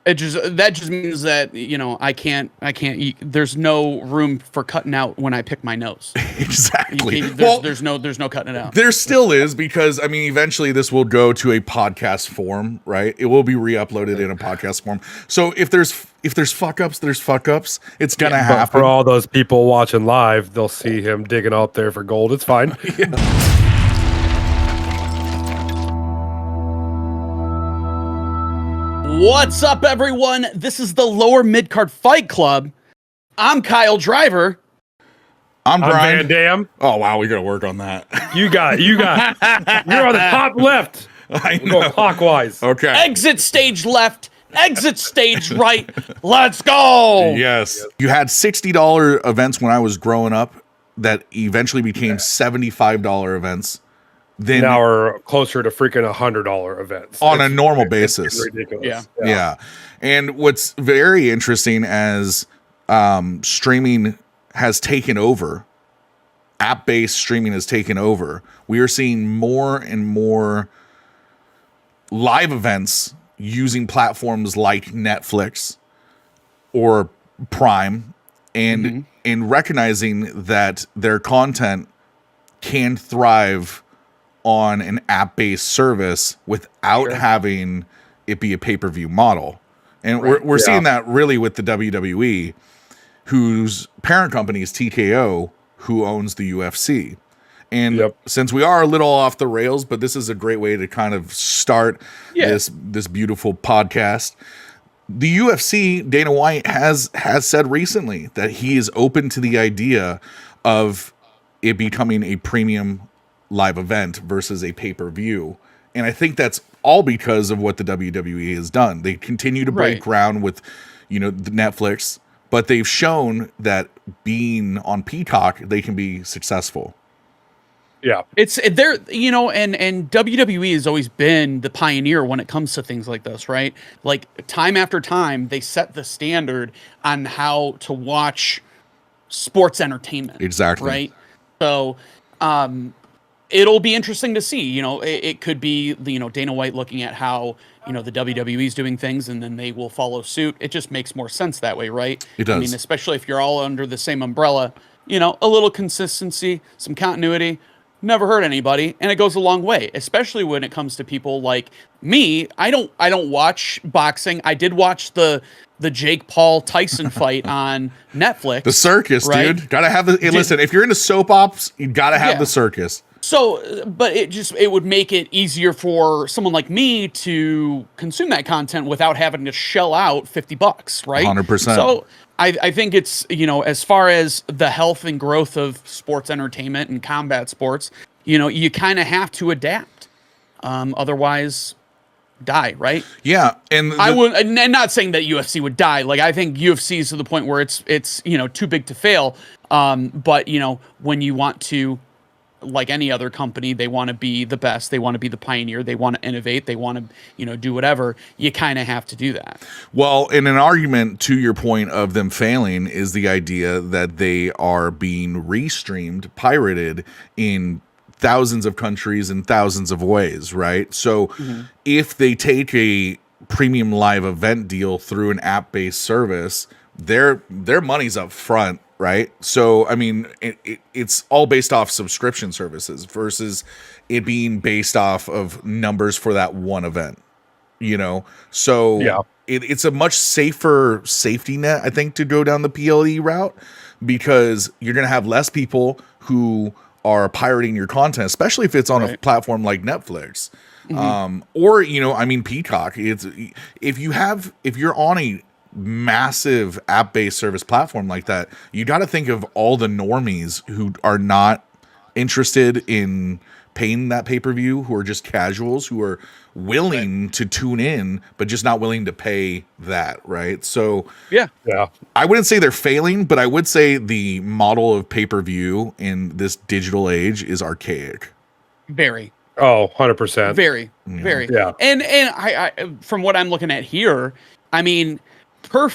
that just means that, I can't eat. There's no room for cutting out when I pick my nose. Exactly. There's no cutting it out. There still is, because I mean, eventually this will go to a podcast form, right? It will be re-uploaded in a podcast form. So if there's fuck ups, there's fuck ups. It's gonna happen. But for all those people watching live, they'll see him digging up there for gold. It's fine. What's up, everyone? This is the Lower Midcard Fight Club. I'm Kyle Driver. I'm Brian Van Dam. Oh wow, we gotta work on that. You got. You're on the top left. I We'll go know. clockwise. Okay. Exit stage left, exit stage right. Let's go. Yes. You had $60 events when I was growing up that eventually became $75 events. Then Now we're closer to freaking $100 events on a normal basis. It's ridiculous. Yeah. And what's very interesting as streaming has taken over, app-based streaming has taken over, we are seeing more and more live events using platforms like Netflix or Prime, and recognizing that their content can thrive on an app-based service without having it be a pay-per-view model. And we're seeing that really with the WWE, whose parent company is TKO, who owns the UFC. And since we are a little off the rails, but this is a great way to kind of start this beautiful podcast. The UFC, Dana White has said recently that he is open to the idea of it becoming a premium live event versus a pay-per-view. And I think that's all because of what the WWE has done. They continue to break ground with, the Netflix, but they've shown that being on Peacock, they can be successful. Yeah. It's there, and WWE has always been the pioneer when it comes to things like this, right? Like time after time, they set the standard on how to watch sports entertainment. Exactly. Right. So, it'll be interesting to see, it could be, Dana White looking at how, the WWE is doing things, and then they will follow suit. It just makes more sense that way, right? It does. I mean, especially if you're all under the same umbrella, a little consistency, some continuity, never hurt anybody, and it goes a long way, especially when it comes to people like me. I don't watch boxing. I did watch the Jake Paul Tyson fight on Netflix. The circus, right? dude. Gotta have the listen, if you're into soap ops, you gotta have the circus. So, but it would make it easier for someone like me to consume that content without having to shell out $50, right? 100%. So I think it's, as far as the health and growth of sports entertainment and combat sports, you kind of have to adapt. Otherwise die, right? Yeah. And I would, and not saying that UFC would die. Like, I think UFC is to the point where it's too big to fail. But when you want to, like any other company, they want to be the best. They want to be the pioneer. They want to innovate. They want to, do whatever. You kind of have to do that. Well, in an argument to your point of them failing is the idea that they are being restreamed, pirated in thousands of countries in thousands of ways, right? So if they take a premium live event deal through an app-based service, their money's up front. Right. So, I mean, it's all based off subscription services versus it being based off of numbers for that one event, So it's a much safer safety net, I think, to go down the PLE route, because you're going to have less people who are pirating your content, especially if it's on a platform like Netflix. Or, Peacock. It's if you're on a massive app-based service platform like that, you got to think of all the normies who are not interested in paying that pay-per-view, who are just casuals, who are willing to tune in but just not willing to pay that, right? So I wouldn't say they're failing, but I would say the model of pay-per-view in this digital age is archaic. Very. Oh, 100%. Very. Yeah. And I from what I'm looking at here, I mean, per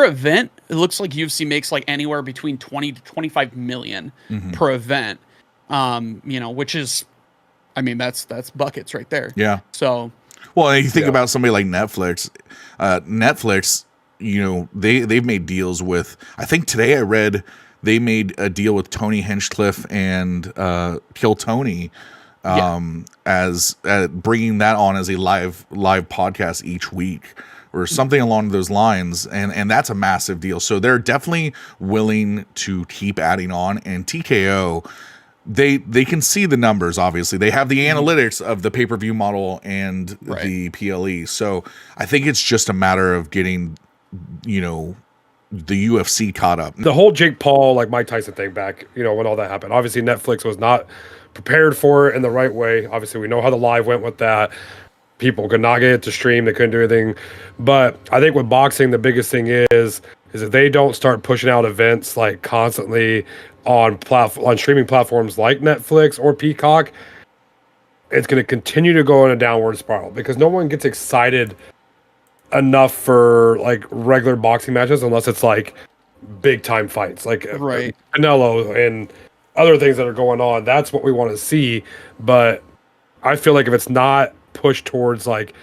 event, it looks like UFC makes like anywhere between 20 to 25 million per event. Which is, I mean, that's buckets right there. Yeah. So, well, you think about somebody like Netflix. Netflix, they've made deals with, I think today I read they made a deal with Tony Hinchcliffe and Kill Tony, as bringing that on as a live podcast each week or something along those lines, and that's a massive deal. So they're definitely willing to keep adding on. And TKO, they can see the numbers. Obviously, they have the analytics of the pay-per-view model and the PLE. So I think it's just a matter of getting the UFC caught up. The whole Jake Paul, like Mike Tyson thing back, when all that happened. Obviously, Netflix was not prepared for it in the right way. Obviously, we know how the live went with that. People could not get it to stream. They couldn't do anything. But I think with boxing, the biggest thing is if they don't start pushing out events like constantly on streaming platforms like Netflix or Peacock, it's going to continue to go in a downward spiral because no one gets excited enough for like regular boxing matches unless it's like big time fights like Canelo and other things that are going on. That's what we want to see. But I feel like if it's not pushed towards like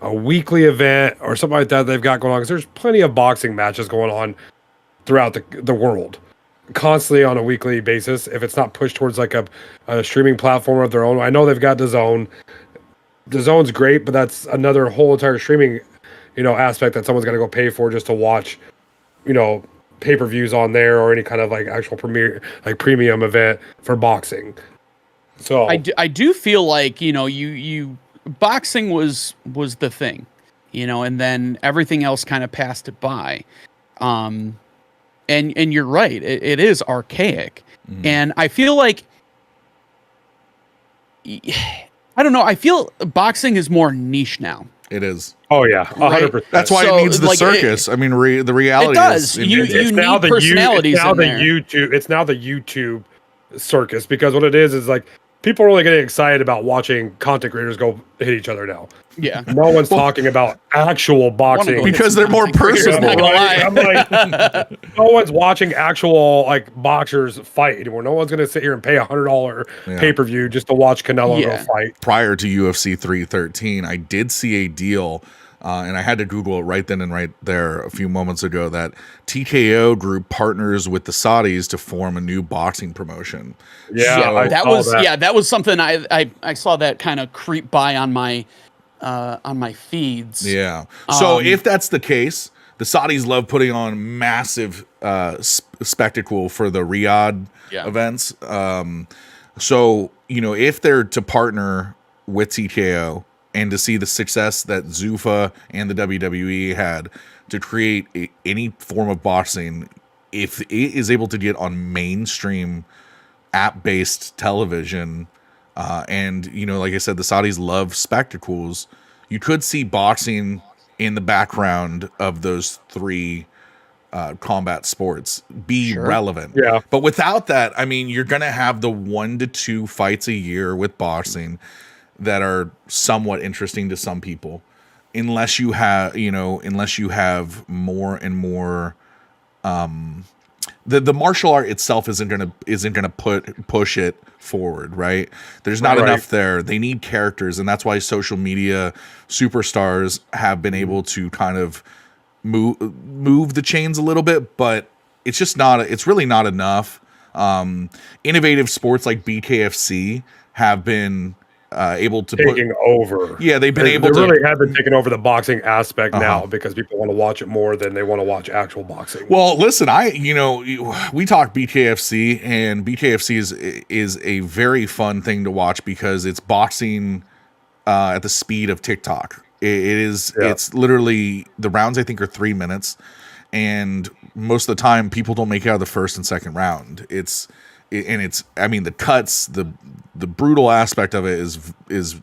a weekly event or something like that they've got going on, because there's plenty of boxing matches going on throughout the world constantly on a weekly basis. If it's not pushed towards like a streaming platform of their own, I know they've got DAZN. DAZN's great, but that's another whole entire streaming aspect that someone's going to go pay for just to watch, pay-per-views on there or any kind of like actual premium event for boxing. So I do feel like, you boxing was the thing, and then everything else kind of passed it by. And you're right. It is archaic. Mm. And I feel like, I don't know. I feel boxing is more niche now. It is. Oh yeah, 100%. That's why it needs the circus. I mean, the reality. It does. Is, you need personalities. It's now the YouTube circus, because what it is like people are only getting excited about watching content creators go hit each other now. Yeah. No one's talking about actual boxing because they're more personal. Not gonna lie. I'm like, no one's watching actual like boxers fight anymore. No one's gonna sit here and pay $100 pay-per-view just to watch Canelo go fight. Prior to UFC 313, I did see a deal, and I had to Google it right then and right there a few moments ago, that TKO Group partners with the Saudis to form a new boxing promotion. Yeah, so, that was something I saw that kind of creep by on my feeds. Yeah. So if that's the case, the Saudis love putting on massive spectacle for the Riyadh events. So, if they're to partner with TKO and to see the success that Zuffa and the WWE had to create any form of boxing, if it is able to get on mainstream app-based television, and like I said, the Saudis love spectacles, you could see boxing in the background of those three combat sports be relevant. Yeah. But without that, I mean, you're going to have the 1 to 2 fights a year with boxing that are somewhat interesting to some people, unless you have more and more, the martial art itself isn't gonna push it forward, right? There's not enough there. They need characters, and that's why social media superstars have been able to kind of move the chains a little bit, but it's really not enough. Innovative sports like BKFC have been able to taking over. Yeah, they've been able to. They really have been taking over the boxing aspect now, because people want to watch it more than they want to watch actual boxing. Well, listen, we talk BKFC, and BKFC is a very fun thing to watch because it's boxing at the speed of TikTok. It's literally, the rounds I think are 3 minutes, and most of the time people don't make it out of the first and second round. I mean, the cuts, the brutal aspect of it is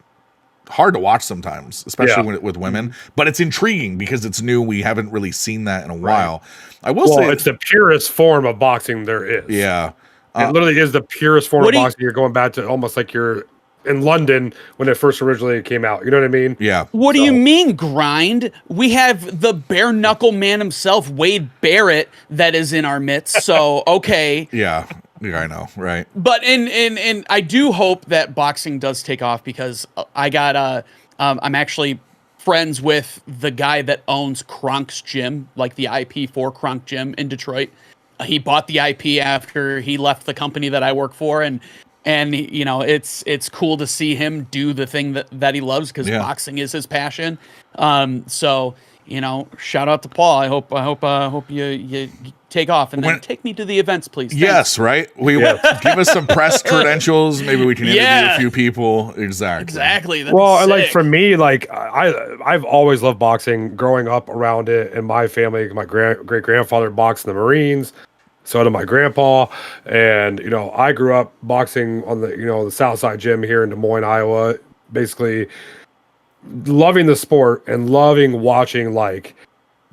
hard to watch sometimes, especially with women. But it's intriguing because it's new. We haven't really seen that in a while. I will say it's the purest form of boxing there is. Yeah, it literally is the purest form of boxing. You're going back to almost like you're in London when it first originally came out. You know what I mean? Yeah. What do you mean grind? We have the bare knuckle man himself, Wade Barrett, that is in our midst. So okay. Yeah, I know, right? But and I do hope that boxing does take off, because I got I'm actually friends with the guy that owns Kronk's Gym, like the IP for Kronk Gym in Detroit. He bought the IP after he left the company that I work for, and you know, it's cool to see him do the thing that he loves, because boxing is his passion. So you know, shout out to Paul. I hope you take off and then take me to the events, please. Thanks. Yes, right. We give us some press credentials. Maybe we can interview a few people. Exactly. Well, and like for me, like I've always loved boxing. Growing up around it in my family, my great grandfather boxed in the Marines. So did my grandpa, and you know, I grew up boxing on the South Side Gym here in Des Moines, Iowa. Basically, loving the sport and loving watching like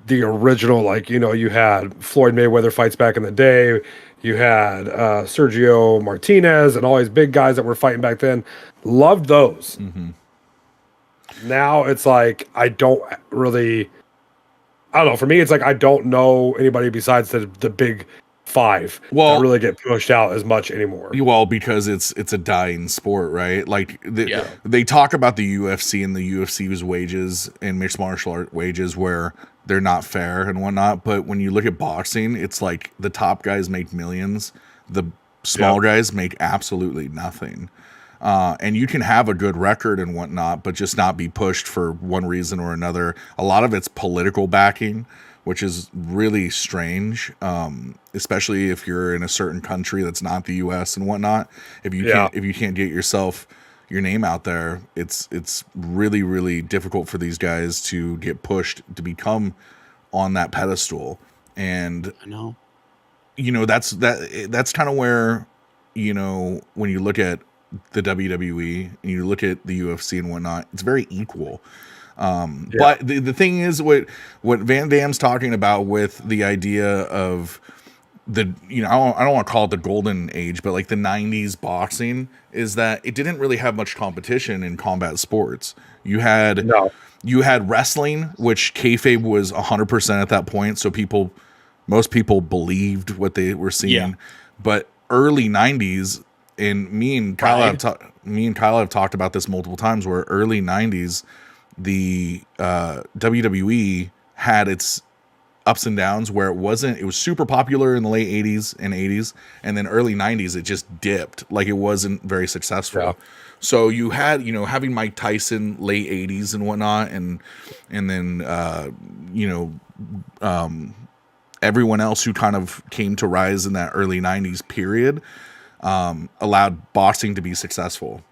the original, like, you know, you had Floyd Mayweather fights back in the day, you had Sergio Martinez and all these big guys that were fighting back then. Loved those. Now it's like I don't know. For me, it's like I don't know anybody besides the big five that really get pushed out as much anymore. Well, because it's a dying sport, right? Like they talk about the UFC and the UFC's wages and mixed martial art wages where they're not fair and whatnot. But when you look at boxing, it's like the top guys make millions, the small guys make absolutely nothing. And you can have a good record and whatnot, but just not be pushed for one reason or another. A lot of it's political backing, which is really strange, especially if you're in a certain country that's not the U.S. and whatnot. If you can't get your name out there, it's really, really difficult for these guys to get pushed to become on that pedestal. And I know, you know, that's kind of where, you know, when you look at the WWE and you look at the UFC and whatnot, it's very equal. But the thing is, what Van Damme's talking about with the idea of the, you know, I don't want to call it the golden age, but like the 90s boxing, is that it didn't really have much competition in combat sports. You had wrestling, which kayfabe was 100% at that point. So most people believed what they were seeing, but early 90s, and me and Kyle have talked about this multiple times, where early 90s, the WWE had its ups and downs, where it was super popular in the late 80s and 80s, and then early 90s it just dipped, like it wasn't very successful. So you had, you know, having Mike Tyson late 80s and whatnot, and then everyone else who kind of came to rise in that early 90s period allowed boxing to be successful,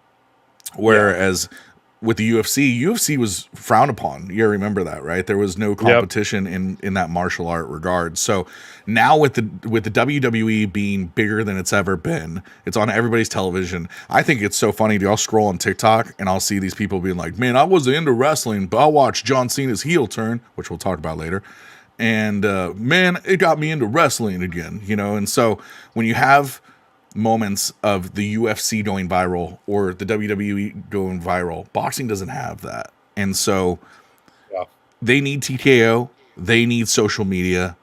whereas with the UFC was frowned upon. You remember that, right? There was no competition in that martial art regard. So now with the WWE being bigger than it's ever been, it's on everybody's television. I think it's so funny. I'll scroll on TikTok and I'll see these people being like, "Man, I wasn't into wrestling, but I watched John Cena's heel turn," which we'll talk about later. And man, it got me into wrestling again, you know? And so when you have moments of the UFC going viral or the WWE going viral, boxing doesn't have that. And so they need TKO, they need social media,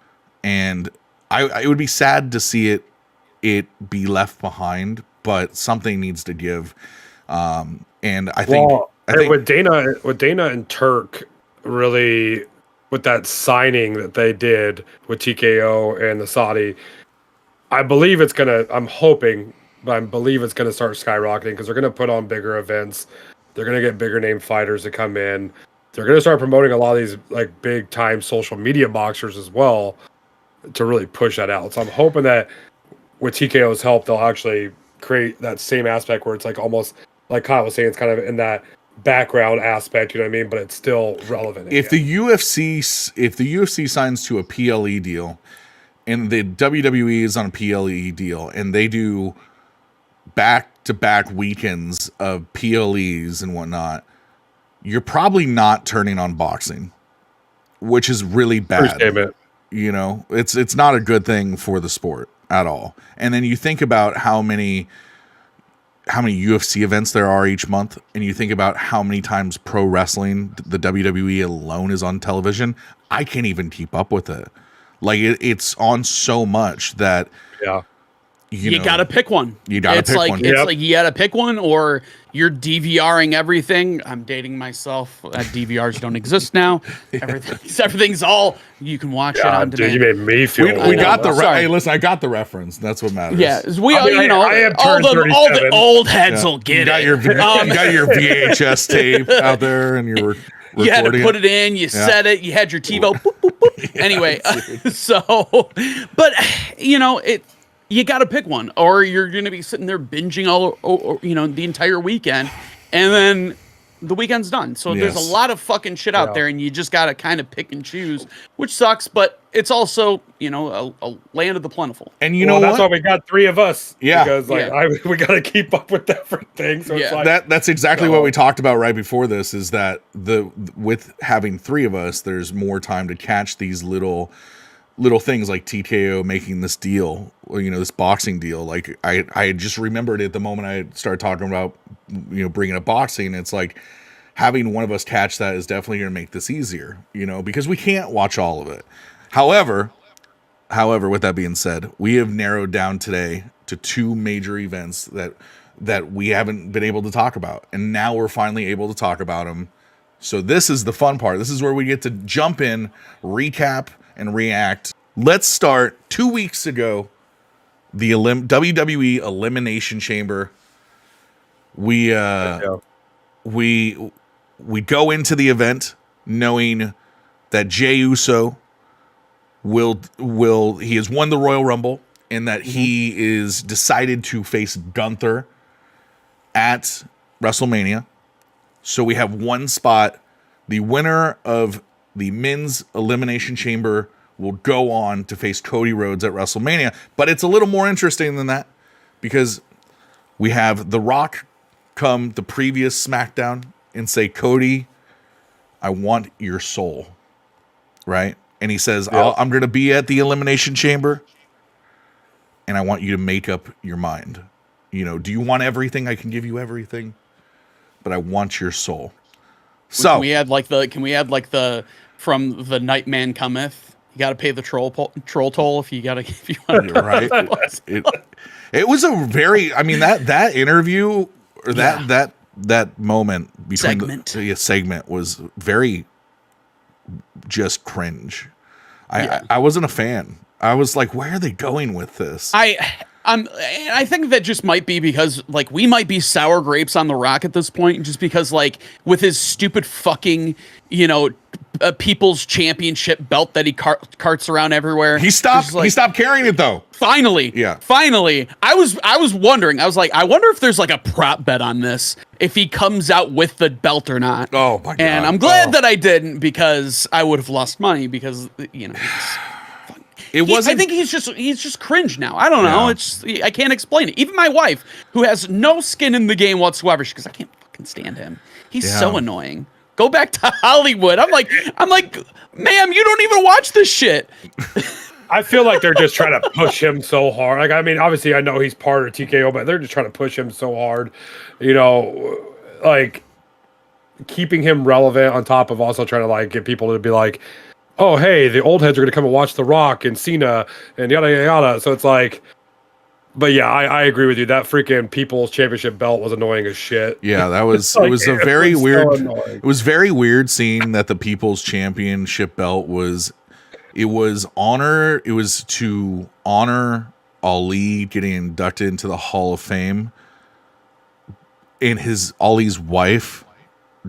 and it would be sad to see it be left behind, but something needs to give. And I think with Dana and Turk, really, with that signing that they did with TKO and the Saudi, I'm hoping, but I believe it's going to start skyrocketing, because they're going to put on bigger events. They're going to get bigger name fighters to come in. They're going to start promoting a lot of these like big time social media boxers as well to really push that out. So I'm hoping that with TKO's help, they'll actually create that same aspect where it's like almost like Kyle was saying, it's kind of in that background aspect, you know what I mean? But it's still relevant. If the UFC signs to a PLE deal, and the WWE is on a PLE deal, and they do back-to-back weekends of PLEs and whatnot, you're probably not turning on boxing, which is really bad. You know, it's not a good thing for the sport at all. And then you think about how many UFC events there are each month, and you think about how many times pro wrestling, the WWE alone, is on television. I can't even keep up with it. Like it's on so much that you gotta pick one. You gotta pick like, one. It's like you gotta pick one, or you're DVRing everything. I'm dating myself. DVRs don't exist now. Everything's all you can watch it on demand. You made me feel. We got the hey, listen. I got the reference. That's what matters. Yeah, I am all the old heads will get it. You got your VHS tape out there, and you were. You had to put it in. You set it. You had your TiVo. Boop, boop, boop. Anyway, but you got to pick one, or you're going to be sitting there binging the entire weekend, and then the weekend's done. So there's a lot of fucking shit out there, and you just got to kind of pick and choose, which sucks, but it's also, a land of the plentiful. And you know that's why we got 3 of us. Yeah. Because we got to keep up with everything. So it's like, that's exactly what we talked about right before this, is that with having 3 of us, there's more time to catch these little things like TKO making this deal, or, this boxing deal. Like I just remembered it the moment I started talking about, bringing up boxing. It's like having one of us catch that is definitely going to make this easier, because we can't watch all of it. However, with that being said, we have narrowed down today to 2 major events that we haven't been able to talk about. And now we're finally able to talk about them. So this is the fun part. This is where we get to jump in, recap, and react. Let's start 2 weeks ago, the WWE Elimination Chamber. We go into the event knowing that Jey Uso he has won the Royal Rumble, and that he is decided to face Gunther at WrestleMania. So we have one spot. The winner of the men's Elimination Chamber will go on to face Cody Rhodes at WrestleMania. But it's a little more interesting than that, because we have The Rock come the previous SmackDown and say, Cody, I want your soul. Right? And he says, I'm going to be at the Elimination Chamber, and I want you to make up your mind. Do you want everything? I can give you everything, but I want your soul. So can we add like the from the Nightman Cometh? You got to pay the troll toll if you want to. Right. It was a very. That interview or that moment between the segment was very just cringe. I wasn't a fan. I was like, where are they going with this? I think that just might be because we might be sour grapes on The Rock at this point, just because with his stupid fucking People's Championship belt that he carts around everywhere. He stopped carrying it though. Finally. I was wondering. I was like, I wonder if there's a prop bet on this, if he comes out with the belt or not. Oh my God. And I'm glad that I didn't, because I would have lost money, because I think he's just cringe now. I don't know. I can't explain it. Even my wife, who has no skin in the game whatsoever, she goes, I can't fucking stand him. He's so annoying. Go back to Hollywood. I'm like, ma'am, you don't even watch this shit. I feel like they're just trying to push him so hard. Obviously I know he's part of TKO, but they're just trying to push him so hard, keeping him relevant on top of also trying to get people to be like, oh, hey, the old heads are going to come and watch The Rock and Cena and yada, yada, yada. So it's but yeah, I agree with you. That freaking People's Championship belt was annoying as shit. Yeah, that was, it was a very weird, it was very weird seeing that the People's Championship belt was to honor Ali getting inducted into the Hall of Fame, and Ali's wife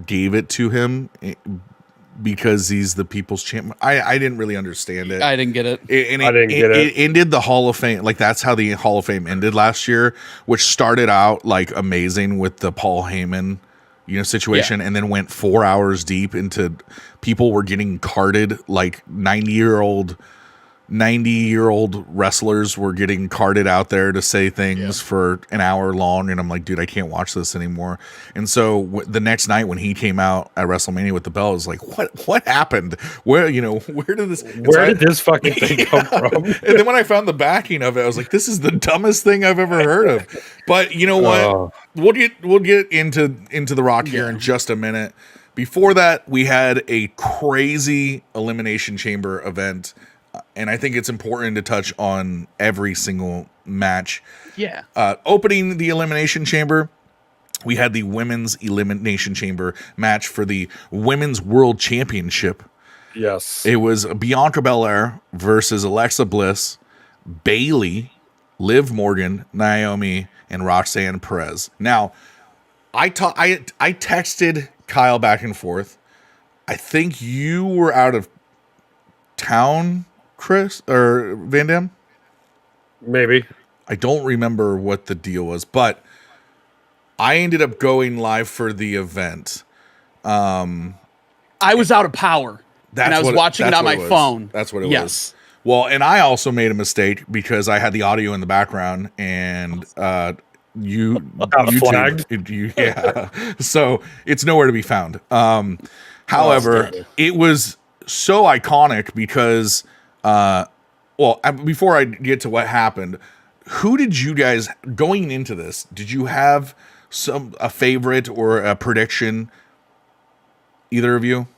gave it to him because he's the people's champion. I didn't really understand it. I didn't get it. I didn't get it. It ended the Hall of Fame. That's how the Hall of Fame ended last year, which started out amazing with the Paul Heyman, situation, and then went 4 hours deep into people were getting carded, 90-year-old wrestlers were getting carted out there to say things for an hour long, and I'm like, dude, I can't watch this anymore. And so the next night when he came out at WrestleMania with the belt, I was like, what happened? Where did this fucking thing come from? And then when I found the backing of it, I was like, this is the dumbest thing I've ever heard of. But you know what? We'll get into The Rock here in just a minute. Before that, we had a crazy Elimination Chamber event. And I think it's important to touch on every single match. Yeah. Opening the Elimination Chamber, we had the Women's Elimination Chamber match for the Women's World Championship. Yes. It was Bianca Belair versus Alexa Bliss, Bayley, Liv Morgan, Naomi, and Roxanne Perez. Now, I texted Kyle back and forth. I think you were out of town, Chris, or Van Dam? Maybe. I don't remember what the deal was, but I ended up going live for the event. I was out of power. And I was watching it on my phone. That's what it was. Well, and I also made a mistake because I had the audio in the background, and you flagged. So it's nowhere to be found. However, it was so iconic because, before I get to what happened, who did you guys, going into this, did you have a favorite or a prediction? Either of you?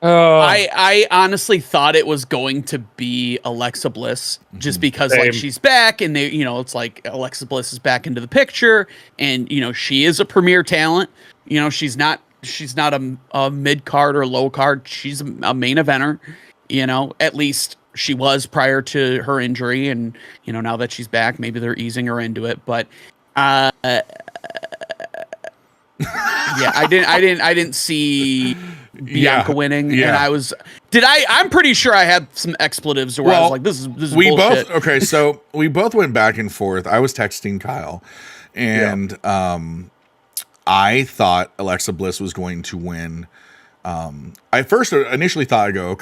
I honestly thought it was going to be Alexa Bliss, just because like she's back, and they, it's like Alexa Bliss is back into the picture, and she is a premier talent. She's not a mid card or low card. She's a main eventer. At least she was prior to her injury, and now that she's back, maybe they're easing her into it. But yeah, I didn't see Bianca winning, and I'm pretty sure I had some expletives where I was like, this is bullshit. So we both went back and forth. I was texting Kyle, and I thought Alexa Bliss was going to win. I first initially thought, you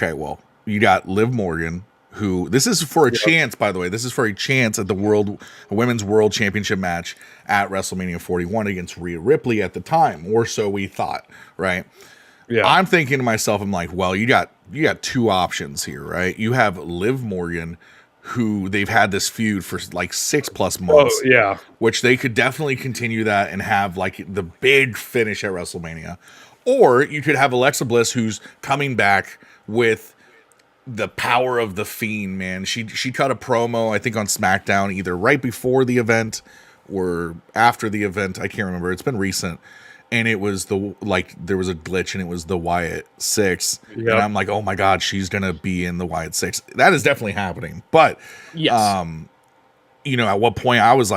got Liv Morgan, who, this is for a chance, by the way, this is for a chance at the Women's World Championship match at WrestleMania 41 against Rhea Ripley at the time, or so we thought, right? Yeah. I'm thinking to myself, I'm like, well, you got two options here, right? You have Liv Morgan, who they've had this feud for like 6+ months. Oh, yeah. Which they could definitely continue that and have like the big finish at WrestleMania. Or you could have Alexa Bliss, who's coming back with the power of the Fiend, man. She cut a promo, I think, on SmackDown, either right before the event or after the event. I can't remember. It's been recent. And it was there was a glitch, and it was the Wyatt 6. Yep. And I'm like, oh my God, she's going to be in the Wyatt 6. That is definitely happening. But, yes. At what point I was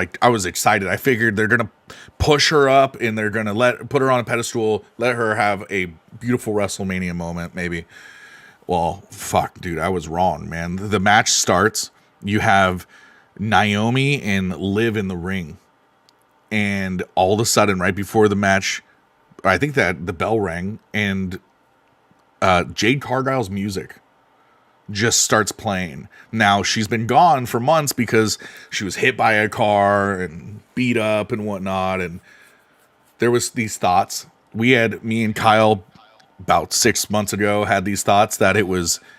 excited. I figured they're going to push her up, and they're going to put her on a pedestal, let her have a beautiful WrestleMania moment, maybe. Well, fuck, dude, I was wrong, man. The match starts. You have Naomi and Liv in the ring. And all of a sudden, right before the match, I think that the bell rang, and Jade Cargill's music just starts playing. Now, she's been gone for months because she was hit by a car and beat up and whatnot. And there was these thoughts. Me and Kyle, about 6 months ago, had these thoughts that it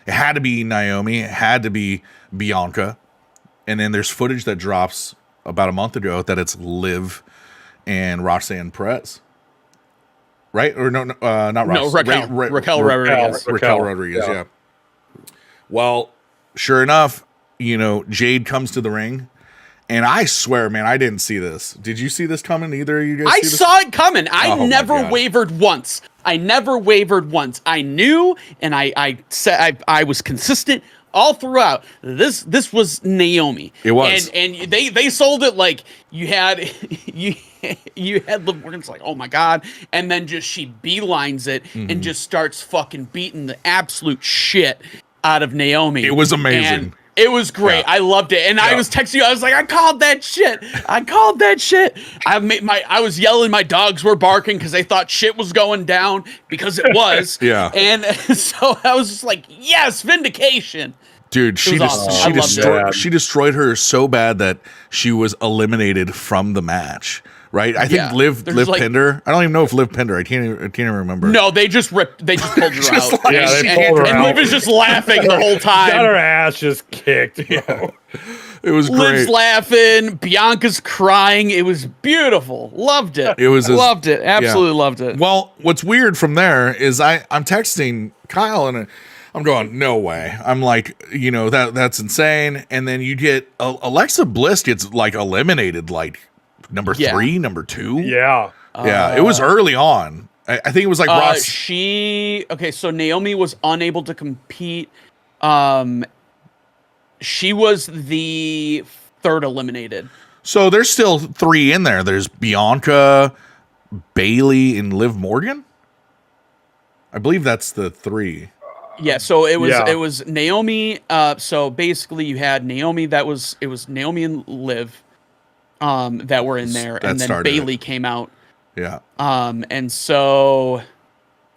had to be Naomi, it had to be Bianca. And then there's footage that drops about a month ago that it's Liv and Roxanne Perez. Right? Or no, not Roxanne. No, Raquel Rodriguez. Raquel Rodriguez, yeah. Well, sure enough, Jade comes to the ring. And I swear, man, I didn't see this. Did you see this coming? Either of you guys? I saw it coming. I never wavered once. I knew, and I said I was consistent all throughout. This was Naomi. It was, and they sold it like you had Liv Morgan's like, oh my God, and then just she beelines it and just starts fucking beating the absolute shit out of Naomi. It was amazing. And it was great. Yeah. I loved it. And I was texting you. I was like, I called that shit. I was yelling. My dogs were barking because they thought shit was going down, because it was. Yeah. And so I was just like, yes, vindication. Dude, she destroyed her so bad that she was eliminated from the match. Right, I think Liv pinned her. I don't even know if Liv pinned her. I can't even remember. No, they just pulled her out. They pulled her out. And Liv is just laughing the whole time. Got her ass just kicked. Yeah. It was great. Liv's laughing. Bianca's crying. It was beautiful. Loved it. Loved it. Absolutely loved it. Well, what's weird from there is I'm texting Kyle, and I'm going, no way. I'm like, that's insane. And then you get Alexa Bliss gets like eliminated, like number Yeah. 3, number 2. Yeah. Yeah, it was early on. I think it was like Ross. So Naomi was unable to compete. She was the 3rd eliminated. So there's still 3 in there. There's Bianca, Bailey, and Liv Morgan. I believe that's the 3. Yeah, so it was Naomi. So basically, you had Naomi. It was Naomi and Liv, that were in there, and then Bailey came out. Yeah. And so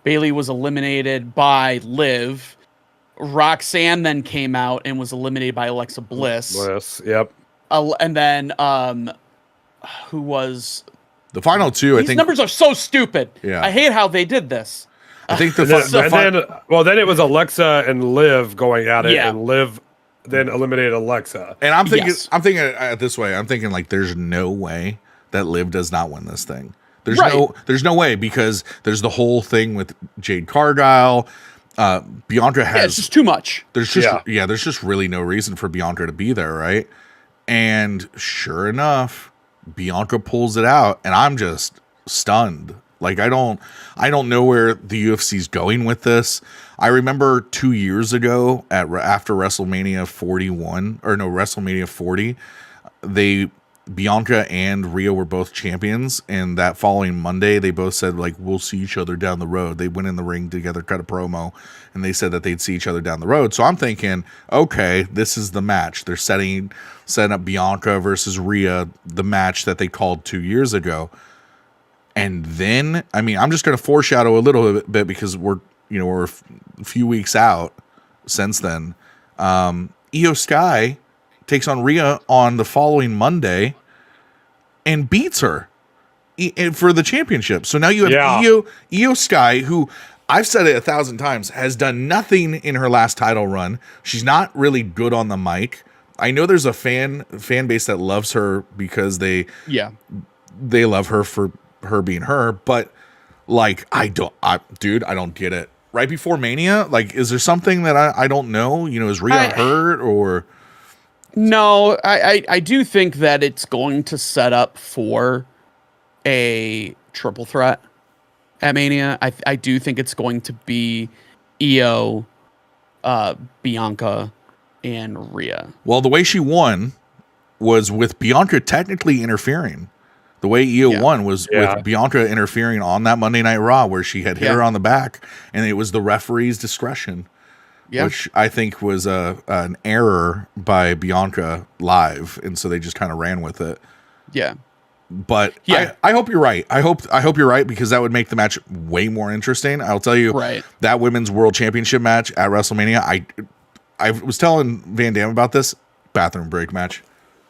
Bailey was eliminated by Liv. Roxanne then came out and was eliminated by Alexa Bliss. Yep. And then who was the final 2? These numbers are so stupid. Yeah. I hate how they did this. I think then it was Alexa and Liv going at it, and Liv then eliminated Alexa. And I'm thinking this way. I'm thinking like, there's no way that Liv does not win this thing. There's no way, because there's the whole thing with Jade Cargill. Bianca has it's just too much. There's just really no reason for Bianca to be there, right? And sure enough, Bianca pulls it out, and I'm just stunned. Like, I don't know where the UFC's going with this. I remember 2 years ago after WrestleMania 40, Bianca and Rhea were both champions, and that following Monday, they both said, like, we'll see each other down the road. They went in the ring together, cut a promo, and they said that they'd see each other down the road. So I'm thinking, okay, this is the match. They're setting up Bianca versus Rhea, the match that they called 2 years ago. And then, I mean, I'm just going to foreshadow a little bit because we're a few weeks out since then. Io Sky takes on Rhea on the following Monday and beats her for the championship. So now you have Io Sky, who, I've said it 1,000 times, has done nothing in her last title run. She's not really good on the mic. I know there's a fan base that loves her because they love her for her being her, but like, I don't get it. Right before Mania, like, is there something that I don't know? Is Rhea hurt or? No, I do think that it's going to set up for a triple threat at Mania. I do think it's going to be Io, Bianca, and Rhea. Well, the way she won was with Bianca technically interfering. The way Io won was with Bianca interfering on that Monday Night Raw, where she had hit her on the back, and it was the referee's discretion. Which I think was an error by Bianca live, and so they just kind of ran with it. Yeah, but I hope you're right. I hope you're right, because that would make the match way more interesting. I'll tell you, that women's world championship match at WrestleMania. I was telling Van Dam about this bathroom break match.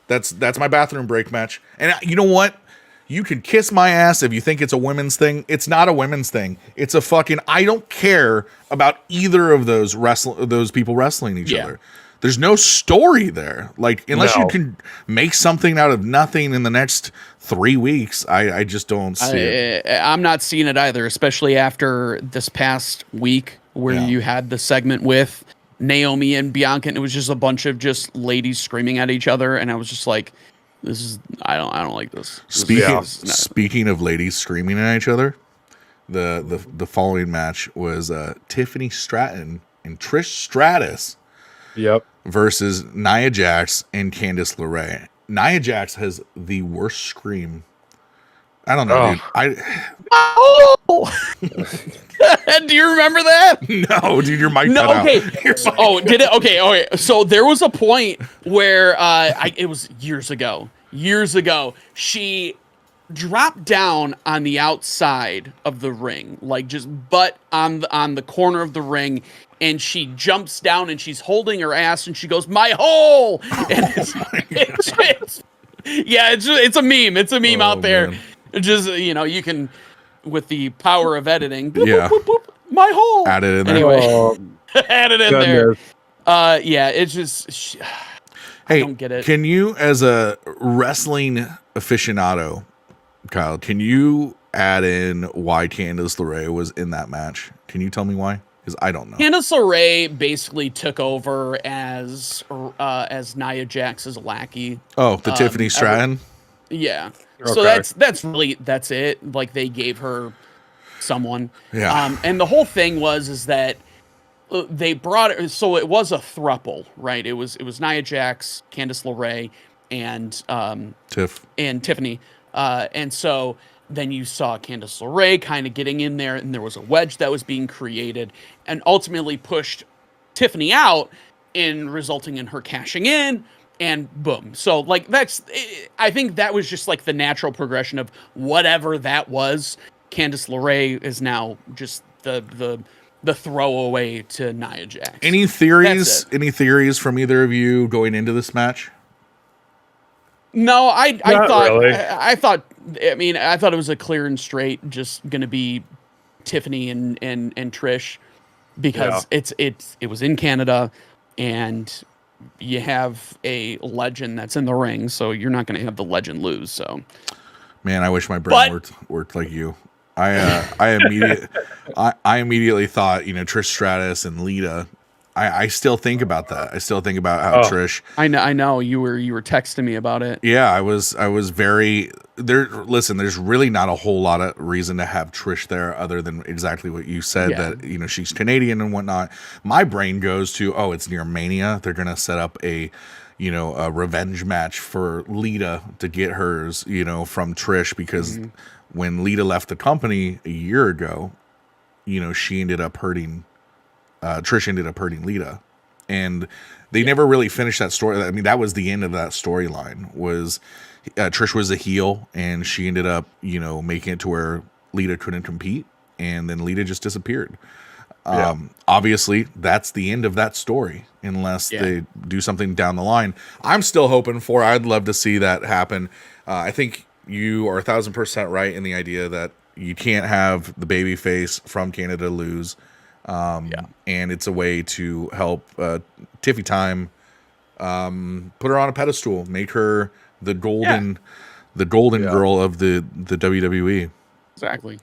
That's my bathroom break match. And you know what? You can kiss my ass if you think it's a women's thing. It's not a women's thing. It's a fucking, I don't care about either of those people wrestling each other. There's no story there. Like, unless you can make something out of nothing in the next 3 weeks, I just don't see it. I'm not seeing it either, especially after this past week where you had the segment with Naomi and Bianca, and it was just a bunch of just ladies screaming at each other, and I was just like, I don't like this. Speaking of ladies screaming at each other, the following match was Tiffany Stratton and Trish Stratus versus Nia Jax and Candice LeRae. Nia Jax has the worst scream. I don't know, dude. Do you remember that? No, dude, your mic cut out. Did it? Okay. So there was a point where it was years ago. She dropped down on the outside of the ring, like just butt on the corner of the ring, and she jumps down and she's holding her ass and she goes, "My hole!" And it's a meme. It's a meme out there. Man. Just, you can, with the power of editing, boop, boop, boop, my hole. Add it in there. Anyway, add it in there. It's just, I don't get it. Can you, as a wrestling aficionado, Kyle, can you add in why Candice LeRae was in that match? Can you tell me why? Because I don't know. Candice LeRae basically took over as Nia Jax's lackey. Oh, the Tiffany Stratton. Yeah. Okay. So that's it. Like they gave her someone. Yeah. And the whole thing is that they brought it. So it was a throuple, right? It was Nia Jax, Candice LeRae, and Tiffany. And so then you saw Candice LeRae kind of getting in there, and there was a wedge that was being created, and ultimately pushed Tiffany out, resulting in her cashing in, and boom. So like I think that was just like the natural progression of whatever that was. Candice LeRae is now just the throwaway to Nia Jax. Any theories? Any theories from either of you going into this match? No, I thought really. I thought it was a clear and straight just gonna be Tiffany and Trish, because it was in Canada, and you have a legend that's in the ring, so you're not gonna have the legend lose. So, man, I wish my brain worked like you. I immediately thought, Trish Stratus and Lita. I still think about that. I still think about how Trish. I know you were texting me about it. Yeah, I was very there. Listen, there's really not a whole lot of reason to have Trish there other than exactly what you said, that she's Canadian and whatnot. My brain goes to, it's near Mania. They're gonna set up a revenge match for Lita to get hers, from Trish, because when Lita left the company a year ago, she ended up hurting. Trish ended up hurting Lita, and they never really finished that story. I mean, that was the end of that storyline. Was Trish was a heel, and she ended up, making it to where Lita couldn't compete, and then Lita just disappeared. Obviously, that's the end of that story, unless they do something down the line. I'm still hoping for. I'd love to see that happen. I think you are 1,000% right in the idea that you can't have the baby face from Canada lose. And it's a way to help Tiffy Time put her on a pedestal, make her the golden girl of the WWE. Exactly.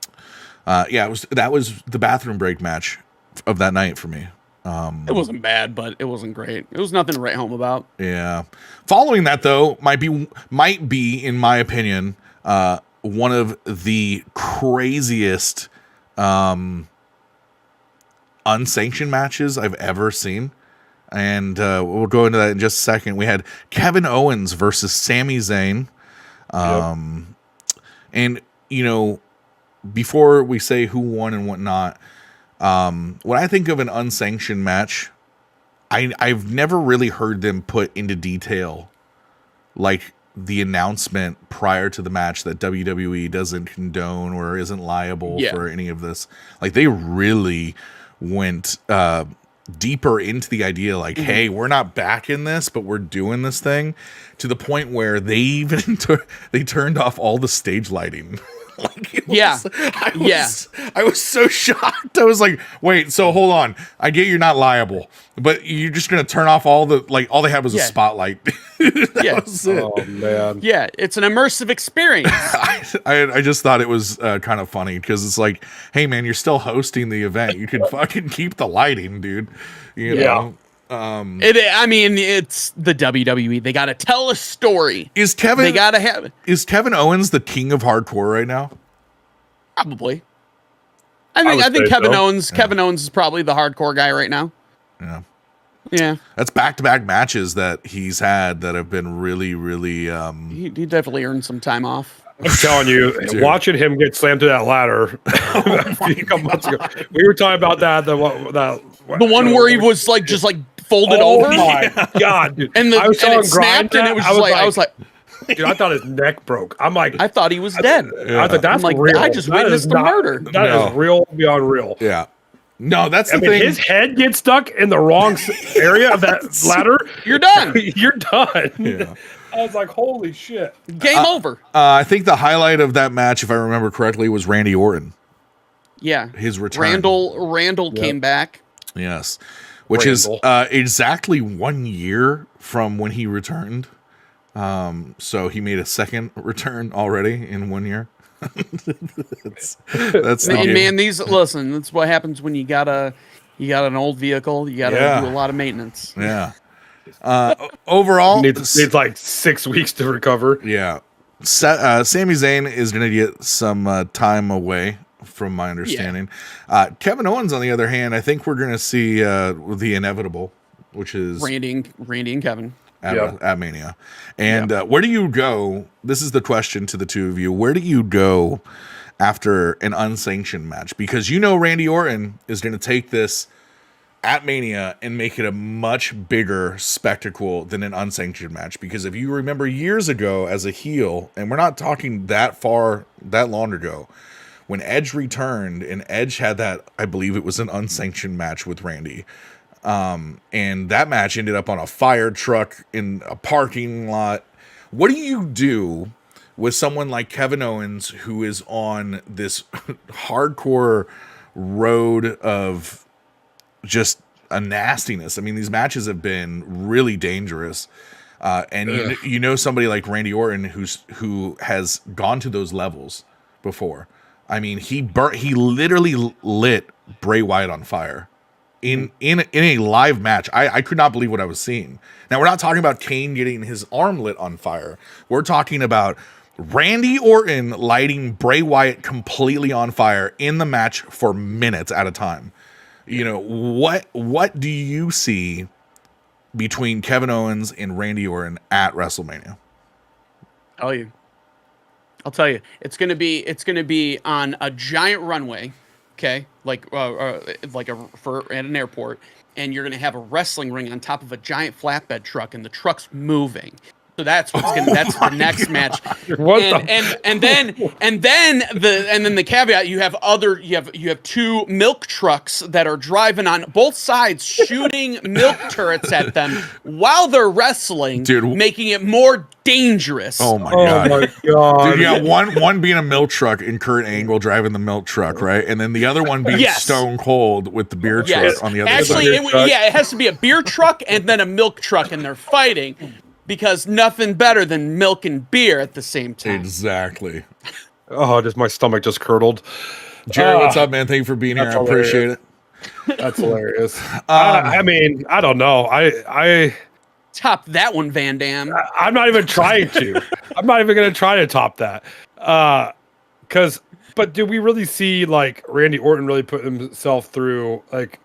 That was the bathroom break match of that night for me. It wasn't bad, but it wasn't great. It was nothing to write home about. Yeah. Following that, though, might be in my opinion, one of the craziest unsanctioned matches I've ever seen, and we'll go into that in just a second. We had Kevin Owens versus Sami Zayn, and before we say who won and whatnot, when I think of an unsanctioned match, I've never really heard them put into detail like the announcement prior to the match that WWE doesn't condone or isn't liable for any of this. Like, they really went deeper into the idea, like, hey, we're not backing this, but we're doing this thing, to the point where they even they turned off all the stage lighting. I was so shocked. I was like, wait, so hold on. I get you're not liable, but you're just going to turn off all they had was a spotlight. That was it. Oh, man. Yeah, it's an immersive experience. I just thought it was kind of funny, because it's like, hey, man, you're still hosting the event. You can fucking keep the lighting, dude. You know? It's the WWE. They got to tell a story. Is Kevin Owens the king of hardcore right now? Probably. I think Kevin Owens. Yeah. Kevin Owens is probably the hardcore guy right now. Yeah. Yeah. That's back-to-back matches that he's had that have been really, really. He definitely earned some time off. I'm telling you, watching him get slammed to that ladder a couple months ago. We were talking about that. The one where he was just folded over. Oh my god, dude! And it snapped, and it was I was like, dude, I thought his neck broke. I'm like, I thought he was dead. I thought that's real. I just witnessed the murder. That is real beyond real. Yeah. No, that's the thing. His head gets stuck in the wrong area of that ladder. You're done. You're done. Yeah. I was like, holy shit. Game over. I think the highlight of that match, if I remember correctly, was Randy Orton. Yeah. His return. Randall came back. Yes. Which is exactly 1 year from when he returned. So he made a second return already in 1 year. that's man. That's what happens when you gotta You got an old vehicle. You got to do a lot of maintenance. Yeah. Overall, needs like 6 weeks to recover. Yeah. Sami Zayn is going to get some time away, from my understanding. Kevin Owens, on the other hand, I think we're going to see the inevitable, which is Randy and Kevin at Mania. And where do you go? This is the question to the two of you. Where do you go after an unsanctioned match? Because Randy Orton is going to take this at Mania and make it a much bigger spectacle than an unsanctioned match. Because if you remember years ago as a heel, and we're not talking that long ago, when Edge returned and Edge had that, I believe it was an unsanctioned match with Randy. And that match ended up on a fire truck in a parking lot. What do you do with someone like Kevin Owens, who is on this hardcore road of just a nastiness? I mean, these matches have been really dangerous. And somebody like Randy Orton who has gone to those levels before. I mean, he literally lit Bray Wyatt on fire in a live match. I could not believe what I was seeing. Now, we're not talking about Kane getting his arm lit on fire. We're talking about Randy Orton lighting Bray Wyatt completely on fire in the match for minutes at a time. What do you see between Kevin Owens and Randy Orton at WrestleMania? I'll tell you. It's gonna be on a giant runway, okay, like for at an airport, and you're gonna have a wrestling ring on top of a giant flatbed truck, and the truck's moving. So that's that's the next match. And then the caveat, you have two milk trucks that are driving on both sides, shooting milk turrets at them while they're wrestling, dude, making it more dangerous. Oh my god. Dude, yeah, one being a milk truck and Kurt Angle driving the milk truck, right? And then the other one being Stone Cold with the beer truck on the other side. It has to be a beer truck and then a milk truck, and they're fighting. Because nothing better than milk and beer at the same time. Exactly. Oh, my stomach just curdled. Jerry, what's up, man? Thank you for being here. I appreciate it. That's hilarious. I mean, I don't know. I top that one, Van Dam. I'm not even trying to. I'm not even going to try to top that. But do we really see like Randy Orton really put himself through like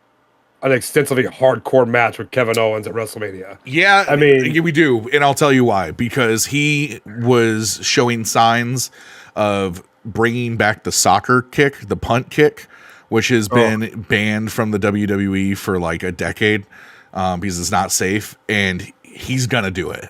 an extensively hardcore match with Kevin Owens at WrestleMania? Yeah, I mean, we do, and I'll tell you why. Because he was showing signs of bringing back the soccer kick, the punt kick, which has been banned from the WWE for like a decade because it's not safe, and he's gonna do it.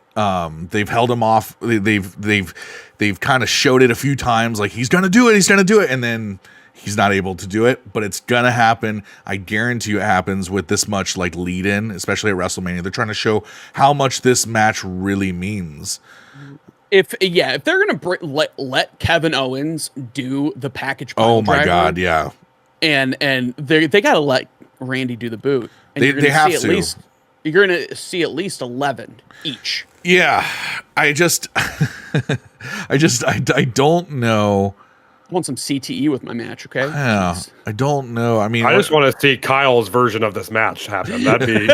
They've held him off. They've kind of showed it a few times, like he's gonna do it, and then he's not able to do it, but it's gonna happen. I guarantee you it happens with this much like lead in, especially at WrestleMania. They're trying to show how much this match really means. If they're gonna let Kevin Owens do the package, oh my god, yeah, and they gotta let Randy do the boot. And they have to. You're gonna see at least 11 each. Yeah, I don't know. I want some CTE with my match, okay? Yeah, I don't know. I mean, I just want to see Kyle's version of this match happen. That'd be,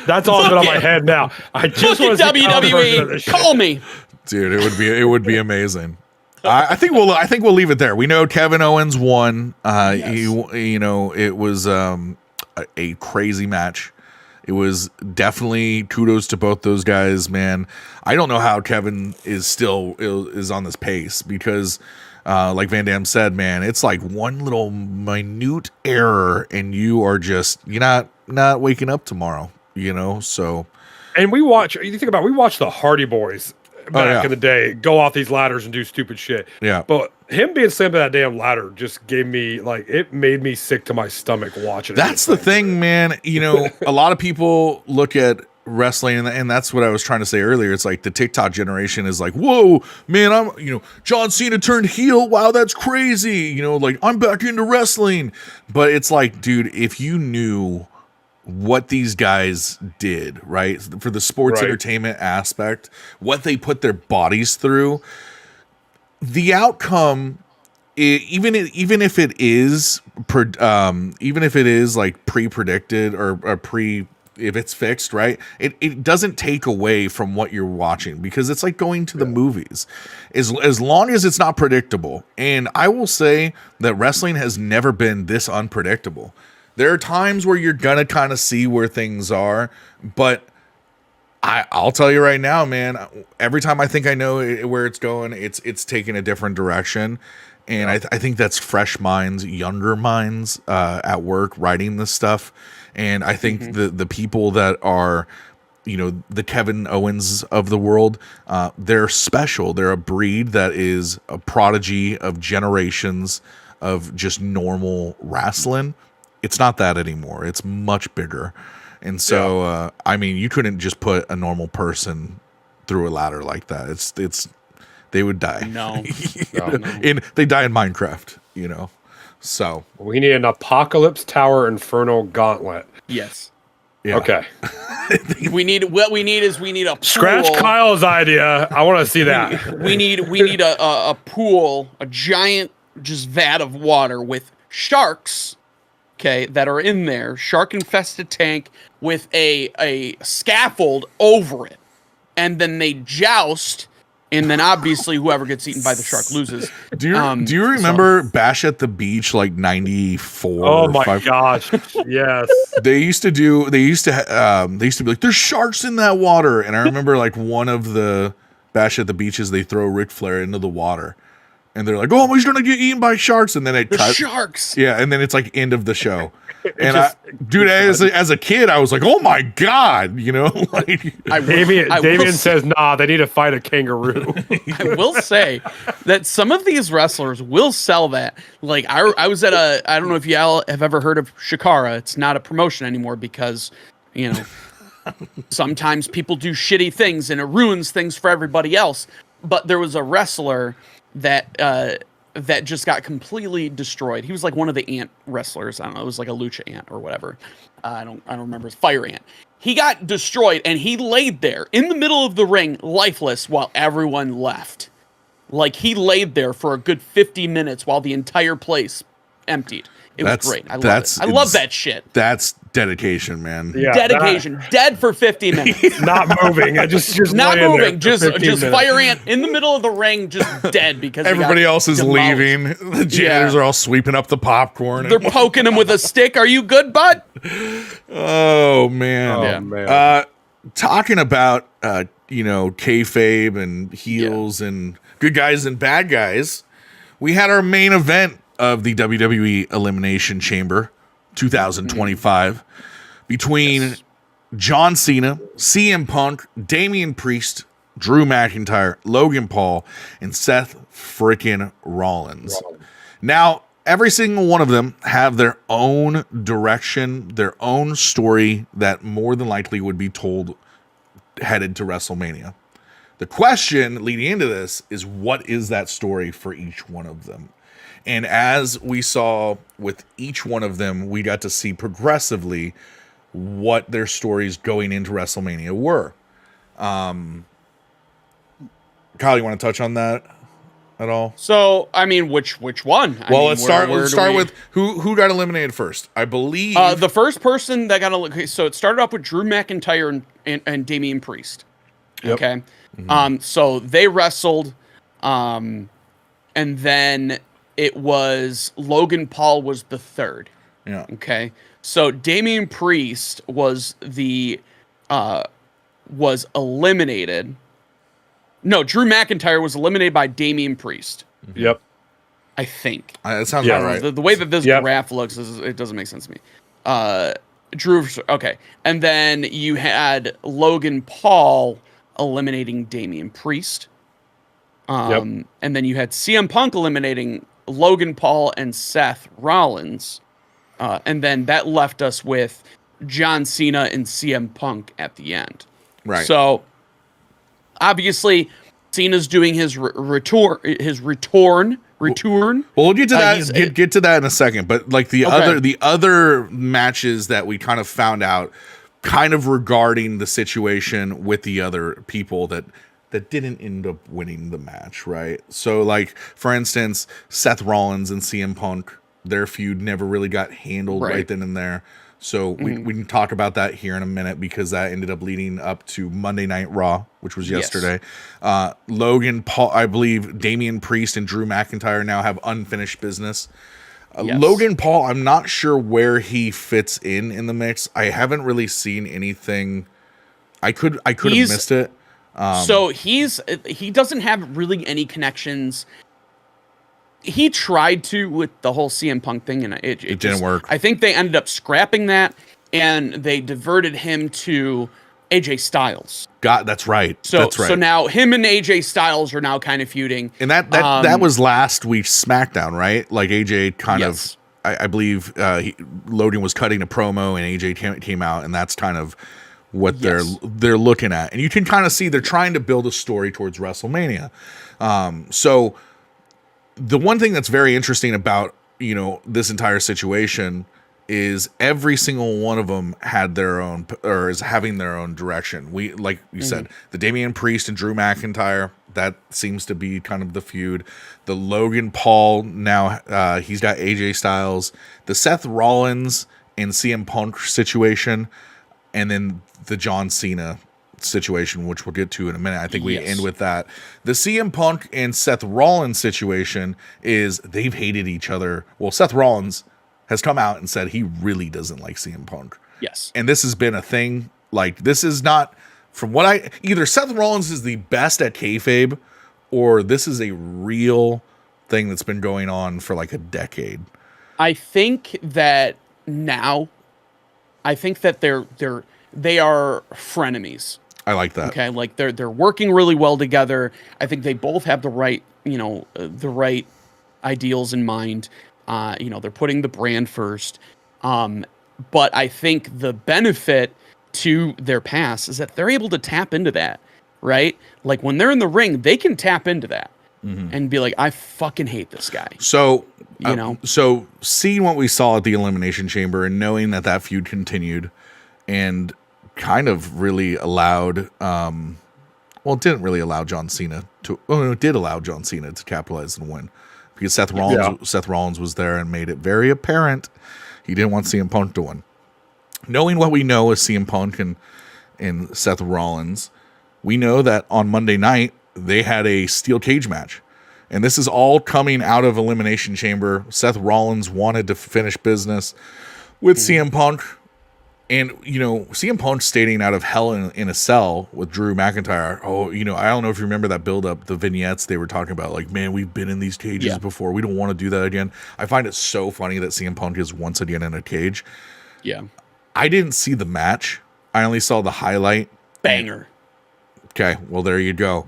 that's all that's on my head now. I just want to see WWE. Call me, dude. It would be amazing. I think we'll leave it there. We know Kevin Owens won. It was a crazy match. It was definitely kudos to both those guys, man. I don't know how Kevin is on this pace because, like Van Dam said, man, it's like one little minute error and you're not waking up tomorrow, So, and we watched the Hardy Boys back in the day go off these ladders and do stupid shit. Yeah, but him being slammed to that damn ladder just it made me sick to my stomach watching it. That's the thing, man. A lot of people look at wrestling, and that's what I was trying to say earlier. It's like the TikTok generation is like, whoa, man, John Cena turned heel. Wow, that's crazy. Like I'm back into wrestling. But it's like, dude, if you knew what these guys did, right, for the sports entertainment aspect, what they put their bodies through, the outcome even if it is like pre-predicted or pre, if it's fixed, right, it doesn't take away from what you're watching, because it's like going to the movies. As long as it's not predictable. And I will say that wrestling has never been this unpredictable. There are times where you're gonna kind of see where things are, but I'll tell you right now, man, every time I think I know where it's going, it's taking a different direction. And I think that's fresh minds, younger minds at work writing this stuff. And I think the people that are, the Kevin Owens of the world, they're special. They're a breed that is a prodigy of generations of just normal wrestling. It's not that anymore. It's much bigger. And so, you couldn't just put a normal person through a ladder like that. It's they would die. No. And they die in Minecraft, So We need an Apocalypse Tower Inferno Gauntlet. Yes. yeah. Okay. We need a pool. Scratch Kyle's idea. I want to see that. We need a pool, a giant just vat of water with sharks, okay, that are in there, shark infested tank with a scaffold over it. And then they joust, and then obviously whoever gets eaten by the shark loses. Do you remember Bash at the Beach, like 94? Oh my gosh. Yes. They used to be like, there's sharks in that water. And I remember like one of the Bash at the Beaches, they throw Ric Flair into the water. And they're like, oh, he's going to get eaten by sharks. And then it cuts. Sharks. Yeah, and then it's like end of the show. And as a kid, I was like, oh my God, like Damien says, nah, they need to fight a kangaroo. I will say that some of these wrestlers will sell that. Like I was at I don't know if y'all have ever heard of Shikara. It's not a promotion anymore because, sometimes people do shitty things and it ruins things for everybody else. But there was a wrestler that just got completely destroyed. He was like one of the ant wrestlers. I don't know. It was like a lucha ant or whatever. I don't remember. It's fire ant. He got destroyed and he laid there in the middle of the ring, lifeless, while everyone left. Like he laid there for a good 50 minutes while the entire place emptied. It was great. I love it. I love that shit. That's dedication, man. Yeah, dedication. Dead for 50 minutes. Not moving. Just not moving. Just minutes. fire ant in the middle of the ring, just dead because everybody else is demolished. leaving. The janitors are all sweeping up the popcorn. They're poking him with a stick. Are you good, bud? Oh man. Oh, man. Talking about kayfabe and heels and good guys and bad guys. We had our main event of the WWE Elimination Chamber 2025 between John Cena, CM Punk, Damian Priest, Drew McIntyre, Logan Paul, and Seth freaking Rollins. Now, every single one of them have their own direction, their own story that more than likely would be told headed to WrestleMania. The question leading into this is, what is that story for each one of them? And as we saw with each one of them, we got to see progressively what their stories going into WrestleMania were. Kyle, you want to touch on that at all? So, I mean, which one? Let's start with who got eliminated first. I believe the first person that got so it started off with Drew McIntyre and Damian Priest. Yep. Okay. So they wrestled, and then it was Logan Paul was the third. Yeah. Okay. So Damian Priest was was eliminated. No, Drew McIntyre was eliminated by Damian Priest. Yep. I think. That sounds about right. The way that this graph looks, it doesn't make sense to me. Drew, okay. And then you had Logan Paul eliminating Damian Priest. And then you had CM Punk eliminating Logan Paul and Seth Rollins. And then that left us with John Cena and CM Punk at the end. Right. So obviously Cena's doing his return. Well, we'll get to that. Get to that in a second. But like the other matches that we kind of found out, kind of regarding the situation with the other people that that didn't end up winning the match, right? So, like, for instance, Seth Rollins and CM Punk, their feud never really got handled right then and there. So we can talk about that here in a minute because that ended up leading up to Monday Night Raw, which was yesterday. Logan Paul, I believe Damian Priest and Drew McIntyre now have unfinished business. Logan Paul, I'm not sure where he fits in the mix. I haven't really seen anything. I could have missed it. So he doesn't have really any connections. He tried to with the whole CM Punk thing, and it didn't work. I think they ended up scrapping that, and they diverted him to AJ Styles. That's right. So now him and AJ Styles are now kind of feuding, and that was last week's SmackDown, right? Like AJ kind of, I believe Logan was cutting a promo, and AJ came out, and that's kind of what they're looking at, and you can kind of see they're trying to build a story towards WrestleMania. So the one thing that's very interesting about this entire situation is every single one of them had their own, or is having their own direction. We, like you said, the Damian Priest and Drew McIntyre, that seems to be kind of the feud. The Logan Paul, now he's got AJ Styles. The Seth Rollins and CM Punk situation, and then the John Cena situation, which we'll get to in a minute. I think we end with that. The CM Punk and Seth Rollins situation is they've hated each other. Well, Seth Rollins has come out and said he really doesn't like CM Punk. Yes. And this has been a thing. Like, this is not, from what either Seth Rollins is the best at kayfabe, or this is a real thing that's been going on for like a decade. I think that now, they are frenemies. I like that. Okay, like they're working really well together. I think they both have the right, the right ideals in mind. They're putting the brand first. But I think the benefit to their past is that they're able to tap into that, right? Like when they're in the ring, they can tap into that and be like, I fucking hate this guy. So, so seeing what we saw at the Elimination Chamber and knowing that feud continued and kind of really allowed, it didn't really allow John Cena to, it did allow John Cena to capitalize and win because Seth Rollins was there and made it very apparent he didn't want CM Punk to win. Knowing what we know of CM Punk and Seth Rollins, we know that on Monday night they had a steel cage match. And this is all coming out of Elimination Chamber. Seth Rollins wanted to finish business with CM Punk. And, CM Punk stating out of hell in a cell with Drew McIntyre. Oh, I don't know if you remember that build-up, the vignettes they were talking about. Like, man, we've been in these cages before. We don't want to do that again. I find it so funny that CM Punk is once again in a cage. Yeah. I didn't see the match. I only saw the highlight. Banger. Okay, well, there you go.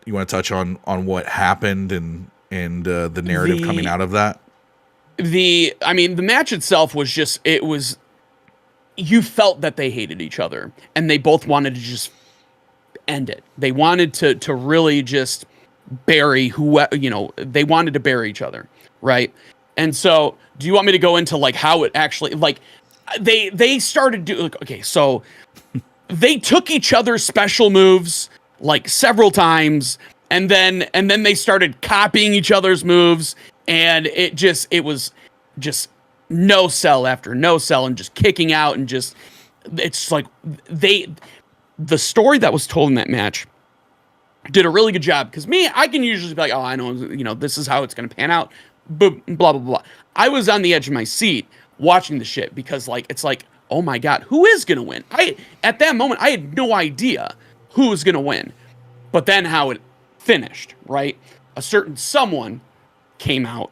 You want to touch on what happened and the narrative coming out of that? The match itself was just, you felt that they hated each other and they both wanted to just end it. They wanted to really just bury they wanted to bury each other. Right. And so do you want me to go into like how it actually, like they started doing, okay, so they took each other's special moves like several times and then they started copying each other's moves and it was just no sell after no sell and just kicking out and just, it's like the story that was told in that match did a really good job. Cause I can usually be like, oh, I know, this is how it's going to pan out, but blah, blah, blah. I was on the edge of my seat watching the shit because like, it's like, oh my God, who is going to win? At that moment, I had no idea who was going to win, but then how it finished, right? A certain someone came out,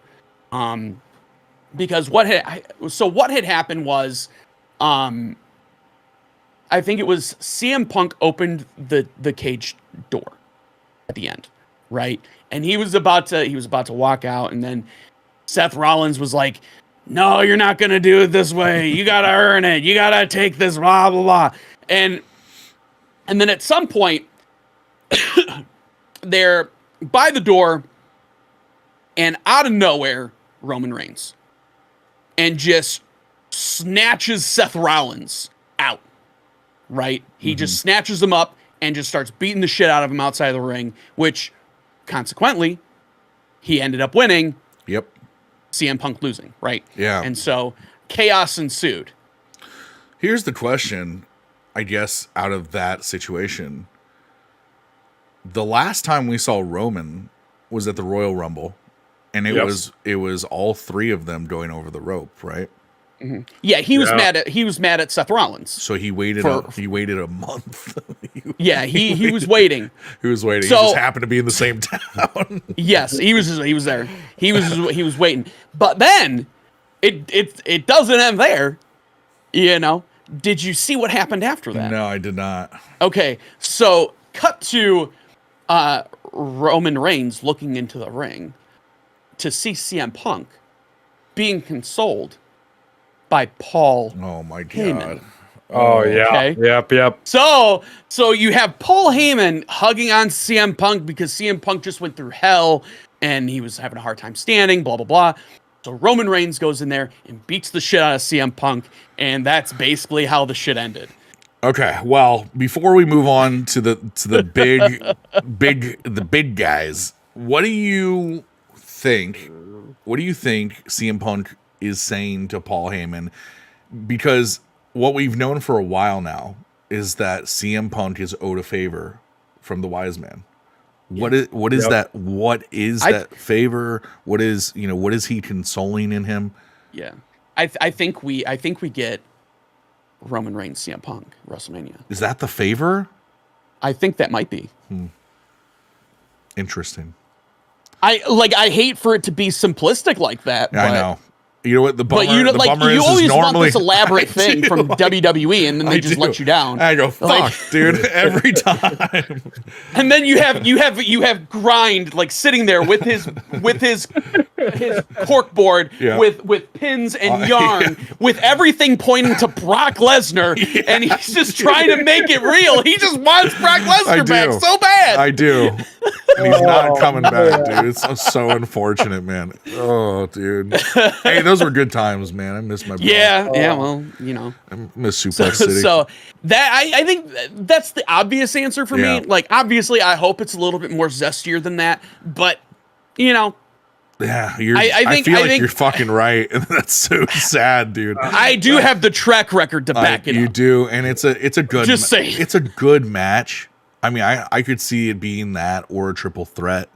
because what had happened was, I think it was CM Punk opened the cage door at the end, right? And he was about to walk out, and then Seth Rollins was like, "No, you're not gonna do it this way. You gotta earn it. You gotta take this blah blah blah." And then at some point, they're by the door, and out of nowhere, Roman Reigns. And just snatches Seth Rollins out, right? He just snatches him up and just starts beating the shit out of him outside of the ring, which consequently he ended up winning. Yep. CM Punk losing, right? Yeah. And so chaos ensued. Here's the question, I guess, out of that situation. The last time we saw Roman was at the Royal Rumble, and it was all three of them going over the rope, right? Yeah, he was mad at Seth Rollins. So he waited a month. he was waiting. He was waiting. So, he just happened to be in the same town. Yes, he was there. He was waiting. But then it doesn't end there. You know, did you see what happened after that? No, I did not. Okay, so cut to Roman Reigns looking into the ring to see CM Punk being consoled by Paul. Oh my God. Heyman. Oh yeah. Okay. Yep. So you have Paul Heyman hugging on CM Punk because CM Punk just went through hell and he was having a hard time standing, blah, blah, blah. So Roman Reigns goes in there and beats the shit out of CM Punk, and that's basically how the shit ended. Okay, well, before we move on to the big guys, what do you think? What do you think CM Punk is saying to Paul Heyman? Because what we've known for a while now is that CM Punk is owed a favor from the wise man. What is that? What is that favor? What is he consoling in him? Yeah, I think we get Roman Reigns CM Punk WrestleMania. Is that the favor? I think that might be. Interesting. I hate for it to be simplistic like that. Yeah, I know. You know what the bummer, but you know, the like bummer you is always normally, want this elaborate thing from WWE, and then they just let you down. I go, fuck, like, dude, every time. And then you have Grind like sitting there with his cork board with pins and yarn with everything pointing to Brock Lesnar, and he's just trying to make it real. He just wants Brock Lesnar back so bad. I do. And he's not coming back, dude. It's so unfortunate, man. Oh, dude. Hey, those were good times, man. I miss my brother. Yeah, well, you know. I miss Suplex City. So that I think that's the obvious answer for me. Like, obviously, I hope it's a little bit more zestier than that, but you know. Yeah, I feel like you're fucking right, and that's so sad, dude. I do have the track record to back it up. You do, and it's a good. Just saying. It's a good match. I mean, I could see it being that or a triple threat.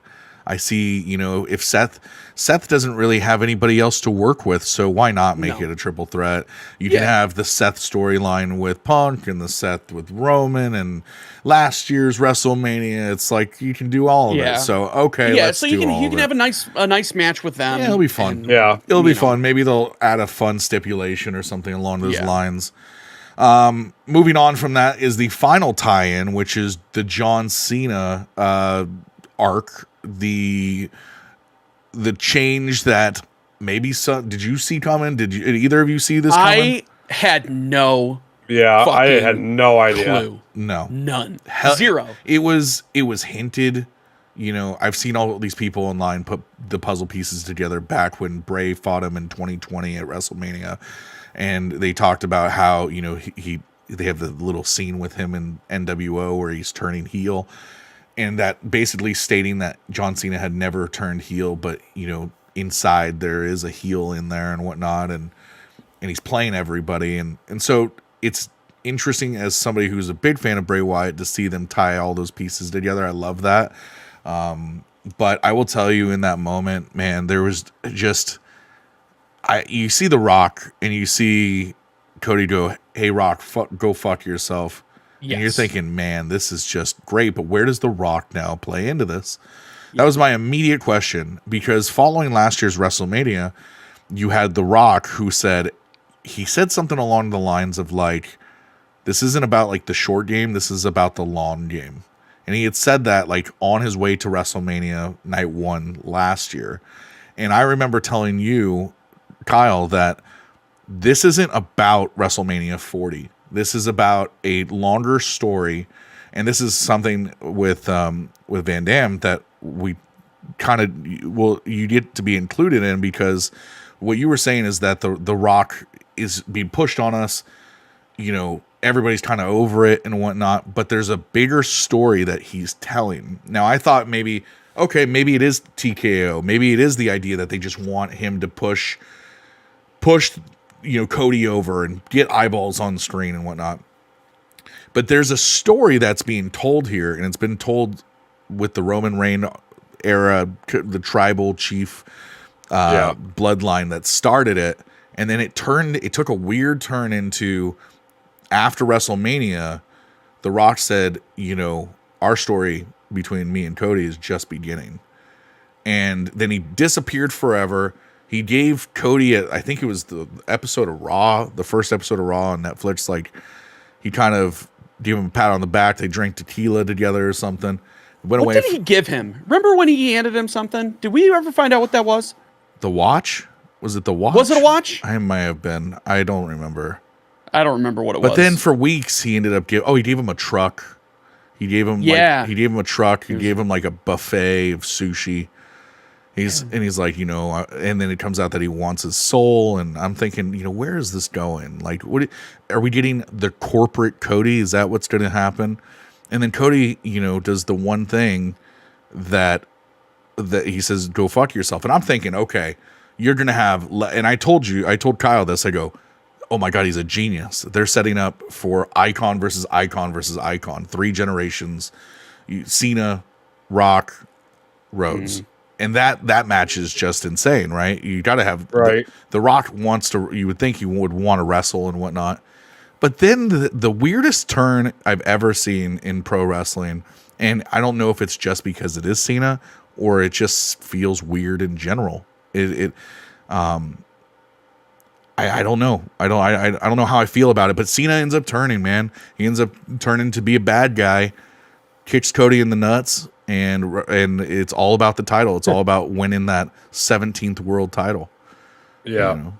I see, if Seth doesn't really have anybody else to work with, so why not make it a triple threat? You can have the Seth storyline with Punk and the Seth with Roman and last year's WrestleMania. It's like you can do all of it. So let's so do you all can of have a nice match with them. Yeah, it'll be fun. And, it'll be fun. Maybe they'll add a fun stipulation or something along those lines. Moving on from that is the final tie-in, which is the John Cena arc. The change that maybe did you see coming? Did either of you see this coming? I had no I had no idea. Clue. No. None. Zero. It was hinted. I've seen all these people online put the puzzle pieces together back when Bray fought him in 2020 at WrestleMania, and they talked about how they have the little scene with him in NWO where he's turning heel. And that basically stating that John Cena had never turned heel, but inside there is a heel in there and whatnot, and he's playing everybody, and so it's interesting as somebody who's a big fan of Bray Wyatt to see them tie all those pieces together. I love that, but I will tell you in that moment, man, there was just you see The Rock and you see Cody go, "Hey Rock, go fuck yourself." Yes. And you're thinking, man, this is just great, but where does The Rock now play into this? That was my immediate question, because following last year's WrestleMania, you had The Rock who said something along the lines of like, this isn't about like the short game, this is about the long game. And he had said that like on his way to WrestleMania night 1 last year. And I remember telling you, Kyle, that this isn't about WrestleMania 40. This is about a longer story, and this is something with Van Damme that we kind of you get to be included in, because what you were saying is that the Rock is being pushed on us, everybody's kind of over it and whatnot, but there's a bigger story that he's telling. Now, I thought maybe it is TKO. Maybe it is the idea that they just want him to push, Cody over and get eyeballs on the screen and whatnot. But there's a story that's being told here, and it's been told with the Roman Reigns era, the tribal chief bloodline that started it. And then it took a weird turn into, after WrestleMania, The Rock said, our story between me and Cody is just beginning. And then he disappeared forever. He gave Cody, I think it was the episode of Raw, the first episode of Raw on Netflix, like, he kind of gave him a pat on the back. They drank tequila together or something. What did he give him? Remember when he handed him something? Did we ever find out what that was? The watch? Was it the watch? Was it a watch? I might have been. I don't remember. I don't remember what it was. But then for weeks he ended up he gave him a truck. He gave him he gave him a truck. He gave him like a buffet of sushi. He's like, and then it comes out that he wants his soul, and I'm thinking, where is this going? Like, what are we getting? The corporate Cody? Is that what's going to happen? And then Cody, does the one thing that he says, go fuck yourself. And I'm thinking, okay, you're going to have, and I told Kyle this, I go, oh my God, he's a genius. They're setting up for icon versus icon versus icon, 3 generations, Cena, Rock, Rhodes. And that match is just insane, right? You got to have, the Rock you would think he would want to wrestle and whatnot. But then the weirdest turn I've ever seen in pro wrestling, and I don't know if it's just because it is Cena or it just feels weird in general. I don't know. I don't know how I feel about it, but Cena ends up turning, man. He ends up turning to be a bad guy, kicks Cody in the nuts, and it's all about the title. It's all about winning that 17th world title. Yeah.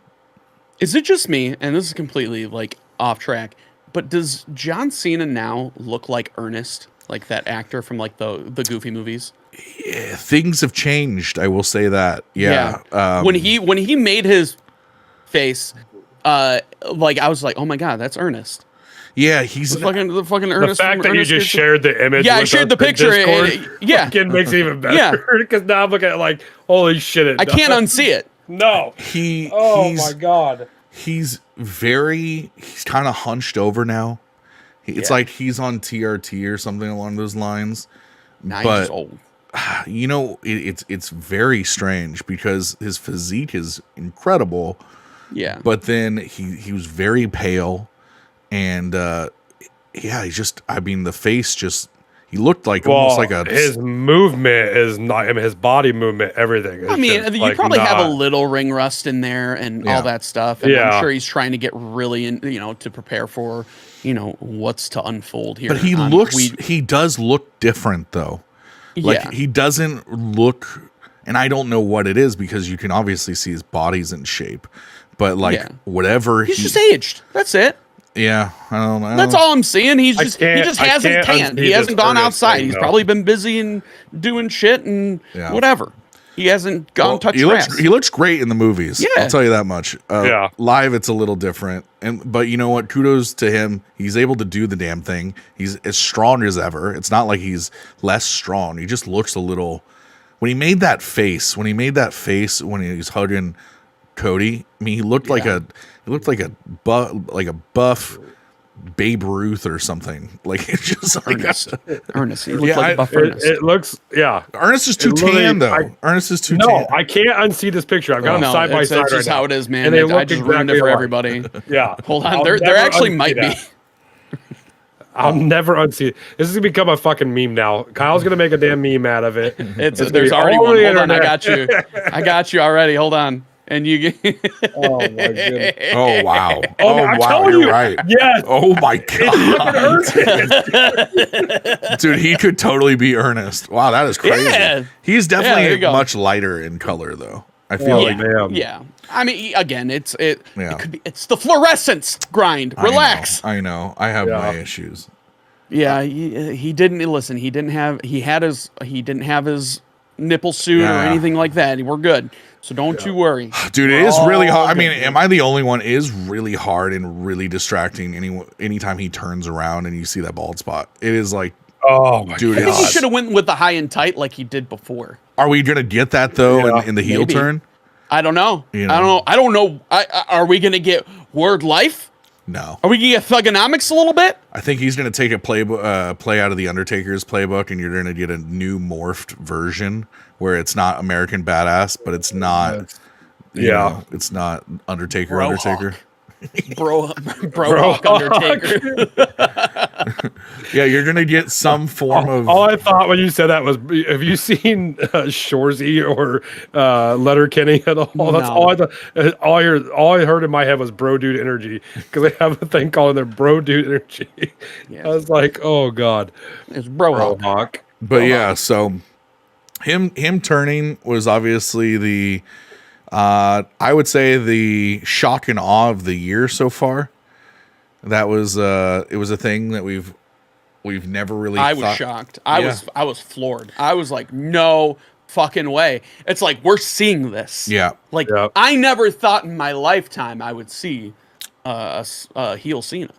Is it just me, and this is completely like off track, but does John Cena now look like Ernest, like that actor from like the Goofy movies? Yeah, things have changed. I will say that. Yeah. When he made his face, like I was like, oh my God, that's Ernest. Yeah, he's the fucking Ernest. The fact that Ernest you just shared the image. Yeah, I shared the picture. It makes it even better. Because now I'm looking at it like, holy shit! I can't unsee it. No. My God. He's kind of hunched over now. It's like he's on TRT or something along those lines. Now but he's old. It's very strange because his physique is incredible. Yeah. But then he was very pale, and he's just, the face just, he looked like almost like his movement is not, his body movement, everything. You probably have a little ring rust in there and all that stuff. And I'm sure he's trying to get really in, to prepare for, what's to unfold here. But he does look different though. Like he doesn't look, and I don't know what it is because you can obviously see his body's in shape, but whatever. He's just aged. That's it. Yeah, I don't know. That's all I'm seeing. He just hasn't tanned. He hasn't gone outside. He's probably been busy and doing shit and whatever. He hasn't gone touch grass. He looks great in the movies. Yeah. I'll tell you that much. Live, it's a little different. But you know what? Kudos to him. He's able to do the damn thing. He's as strong as ever. It's not like he's less strong. He just looks a little. When he made that face when he was hugging Cody, he looked like a buff Babe Ruth or something. Like it's just Ernest. He looked like buff Ernest. It looks Ernest is too tan though. Ernest is too tan. No, I can't unsee this picture. I've got them side by side. That's just how it is, man. And I just ruined it for everybody. Yeah. Hold on. There actually might be. I'll never unsee it. This is gonna become a fucking meme now. Kyle's gonna make a damn meme out of it. There's already one. Hold on, I got you already. Hold on. And you get oh my goodness. Oh wow. Wow, you're right. Yes. Oh my God. Dude, he could totally be Ernest. Wow, that is crazy. Yeah. He's definitely much lighter in color though. I feel like yeah. I mean, again, it could be, it's the fluorescence grind. Relax. I know. I have my issues. Yeah, he didn't listen. He didn't have his nipple suit or Yeah. anything like that. We're good. So don't you worry. Dude, it We're is really all hard. I good, mean, dude. am I the only one? It is really hard and really distracting anytime he turns around and you see that bald spot. It is like, Oh my Dude, I think he God. should have went with the high and tight like he did before. are we going to get that though Yeah, in the heel maybe. turn? I don't know. You I don't know. know. I don't know. Are we gonna get Word Life? No. Are we gonna get Thugonomics a little bit? I think he's going to take a play out of the Undertaker's playbook, and you're going to get a new morphed version where it's not American Badass, but it's not. you know, it's not Undertaker. Bro Undertaker. Hawk. Bro Hawk Undertaker. Yeah, you're going to get some form of. All I thought when you said that was, have you seen Shorzy or Letterkenny at all? That's No. all I thought. All I heard in my head was bro dude energy, because they have a thing called their bro dude energy. Yeah. I was like, oh god, It's Bro Hawk. Hawk. But yeah, so him turning was obviously the I would say the shock and awe of the year so far. That was it was a thing that we've never really I was thought- shocked. Yeah. I was floored. I was like, no fucking way. It's like we're seeing this. Yeah. Like Yep. I never thought in my lifetime I would see heel Cena.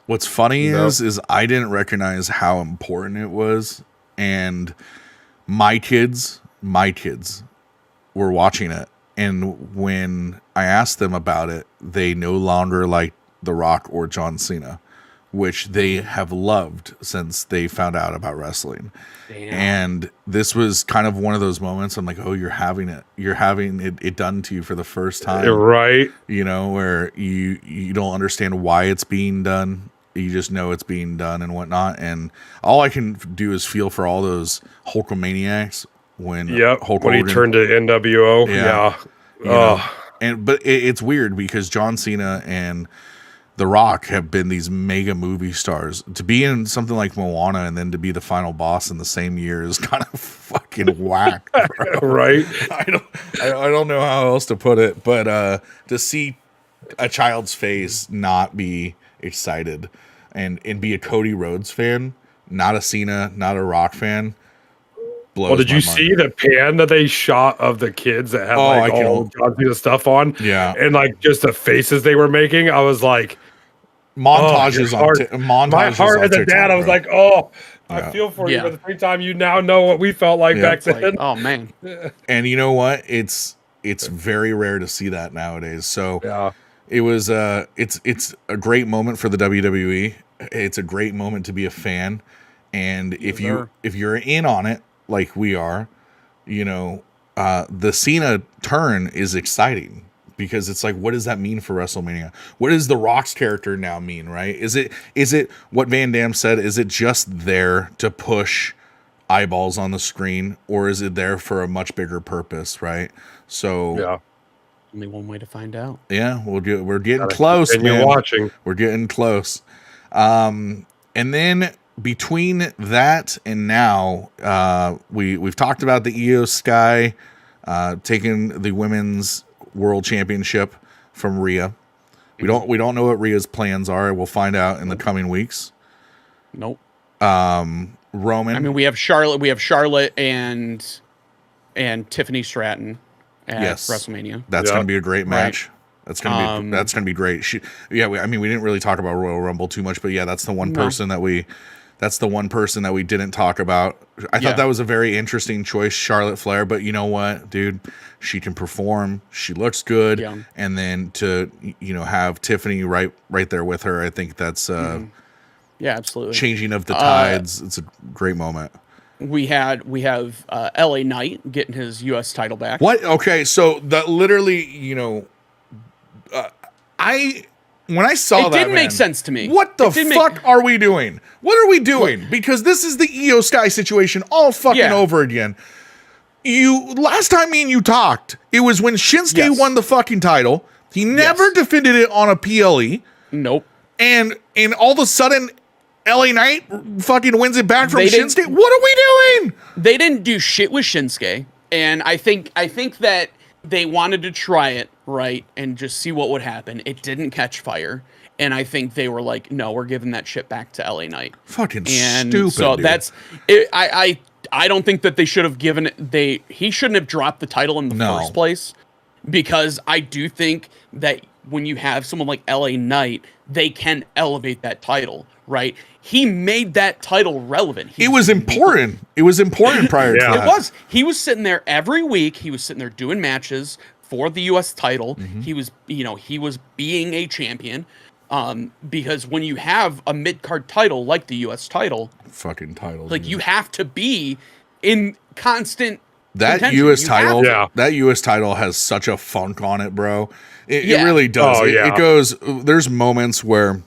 What's funny Yep. is I didn't recognize how important it was, and my kids were watching it, and when I asked them about it, they no longer liked The Rock or John Cena, which they have loved since they found out about wrestling. Damn. And this was kind of one of those moments I'm like, oh, you're having it done to you for the first time. You're right. You know, where you don't understand why it's being done. You just know it's being done and whatnot. And all I can do is feel for all those Hulkamaniacs when Yep. Hulk When he Hogan turned to NWO. Yeah. Yeah. you know, Oh, but it's weird because John Cena and The Rock have been these mega movie stars. To be in something like Moana and then to be the final boss in the same year is kind of fucking whack, bro. right. I don't know how else to put it, but to see a child's face not be excited and be a Cody Rhodes fan, not a Cena, not a Rock fan, blows Well, did my you mind. see the pan that they shot of the kids that had Oh, like I can- all John Cena stuff on? Yeah. And like just the faces they were making, I was like, montages your on heart- montages my heart on as a TikTok, dad, I was bro. like, oh, Yeah. I feel for Yeah. you. But at the same time, you now know what we felt like Yeah. back It's like, then. oh man. And you know what? It's very rare to see that nowadays. So Yeah. it was it's a great moment for the WWE. It's a great moment to be a fan. And sir. if you're in on it like we are, you know, the Cena turn is exciting because it's like, what does that mean for WrestleMania? What does the Rock's character now mean, right? Is it what Van Damme said? Is it just there to push eyeballs on the screen, or is it there for a much bigger purpose, right? So Yeah. Only one way to find out. yeah, we're getting close, And you're man. watching. We're getting close. And then between that and now, we've talked about the Io Sky taking the women's world championship from Rhea. We don't know what Rhea's plans are. We'll find out in the coming weeks. Nope. Roman. I mean, we have Charlotte and Tiffany Stratton at Yes. WrestleMania. That's Yeah. going to be a great Right. match. That's gonna be great. I mean, we didn't really talk about Royal Rumble too much, but yeah, that's the one No. person that we didn't talk about. I Yeah. thought that was a very interesting choice, Charlotte Flair. But you know what, dude, she can perform. She looks good, Yeah. and then to have Tiffany right there with her, I think that's Yeah, absolutely. changing of the tides. It's a great moment. We have LA Knight getting his US title back. What? Okay, so that literally, when I saw It that, didn't make man, sense to me. What the It didn't make- fuck are we doing? What are we doing? Because this is the Io Sky situation all fucking Yeah. over again. Last time me and you talked, it was when Shinsuke Yes. won the fucking title. He never defended it on a PLE, Nope. and all of a sudden, LA Knight fucking wins it back from They didn't- Shinsuke. What are we doing? They didn't do shit with Shinsuke, and I think that they wanted to try it right and just see what would happen. It didn't catch fire, and I think they were like, "No, we're giving that shit back to LA Knight." Fucking And stupid. so dude. that's it. I don't think that they should have given it. He shouldn't have dropped the title in the first place, because I do think that when you have someone like LA Knight, they can elevate that title, right? He made that title relevant. It was important. It was important prior to that. It was. He was sitting there every week. He was sitting there doing matches for the U.S. title. He was, he was being a champion. Because when you have a mid-card title like the U.S. title, fucking title, like you have to be in constant that contention. U.S. title. That U.S. title has such a funk on it, bro. It really does. It goes. There's moments where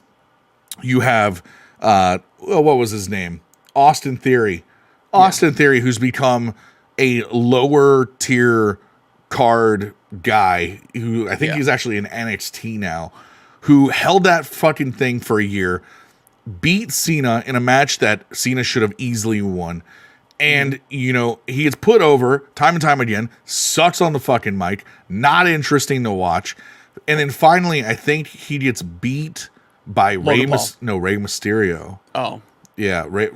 you have, what was his name? Austin Theory. Theory, who's become a lower tier card guy, who I think he's actually in NXT now, who held that fucking thing for a year, beat Cena in a match that Cena should have easily won. And, he gets put over time and time again, sucks on the fucking mic, not interesting to watch. And then finally, I think he gets beat by Rey Mysterio. Oh. Yeah, Logan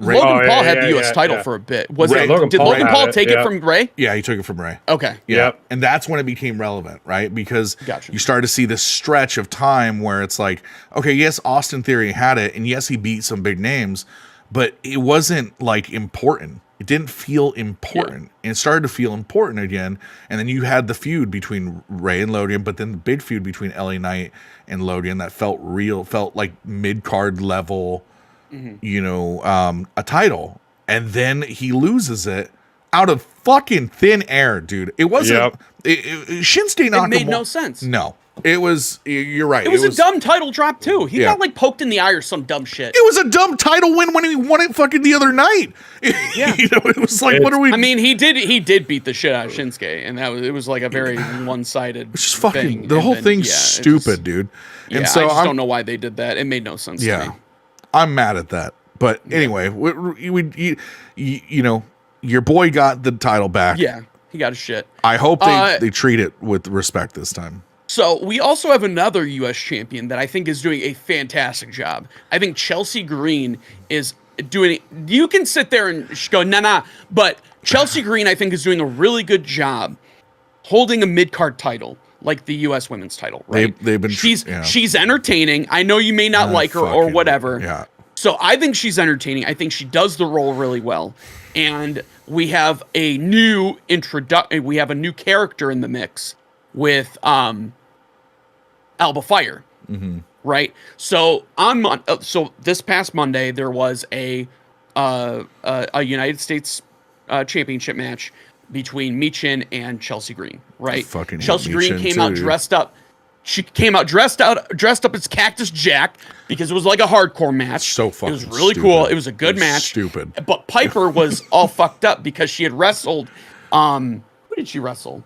Paul had the U.S. title for a bit. Did Logan Paul take it from Rey? Yeah, he took it from Rey. Okay. Yeah. And that's when it became relevant, right? Because you started to see this stretch of time where it's like, okay, yes, Austin Theory had it, and yes, he beat some big names, but it wasn't like important. It didn't feel important. And it started to feel important again. And then you had the feud between Rey and Logan, but then the big feud between LA Knight and Logan that felt real, felt like mid-card level, a title. And then he loses it out of fucking thin air, dude. It wasn't Shinsuke Nakamura. It made no sense. No. It was, you're right. It was a dumb title drop too. He got like poked in the eye or some dumb shit. It was a dumb title win when he won it fucking the other night. Yeah. It was like, what are we? I mean, he did beat the shit out of Shinsuke, and it was like a very one-sided It's just fucking, thing. the whole thing's stupid, dude. And so I just don't know why they did that. It made no sense to me. I'm mad at that. But anyway, your boy got the title back. Yeah, he got his shit. I hope they treat it with respect this time. So we also have another U.S. champion that I think is doing a fantastic job. I think Chelsea Green is doing. You can sit there and go, nah, but Chelsea Green, I think, is doing a really good job holding a mid-card title like the U.S. women's title. Right? They've been. She's entertaining. I know you may not like her or whatever. Yeah. So I think she's entertaining. I think she does the role really well. And we have a new We have a new character in the mix with Alba Fire, right? So so this past Monday there was a United States championship match between Michin and Chelsea Green, right? Chelsea Green came out dressed up. She came out dressed up as Cactus Jack because it was like a hardcore match. So fucking. It was really cool. It was a good match. Stupid. But Piper was all fucked up because she had wrestled. Who did she wrestle?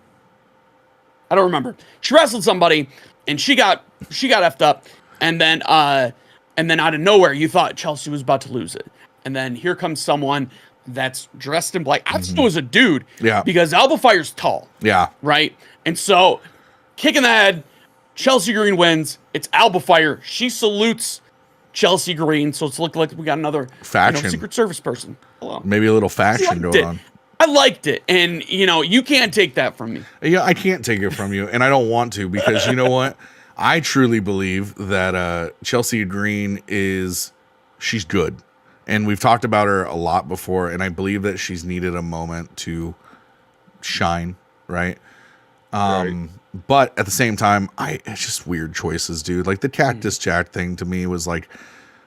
I don't remember. She wrestled somebody, and she got effed up, and then out of nowhere, you thought Chelsea was about to lose it, and then here comes someone that's dressed in black. I thought it was a dude. Yeah. Because Alba Fire's tall. Yeah. Right. And so, kick in the head. Chelsea Green wins. It's Alba Fire. She salutes Chelsea Green, so it's looked like we got another faction, Secret Service person. Hello. Maybe a little faction going on. I liked it, and you can't take that from me. Yeah, I can't take it from you, and I don't want to, because you know what? I truly believe that Chelsea Green she's good, and we've talked about her a lot before, and I believe that she's needed a moment to shine, right? But at the same time, it's just weird choices, dude. Like the Cactus Jack thing to me was like,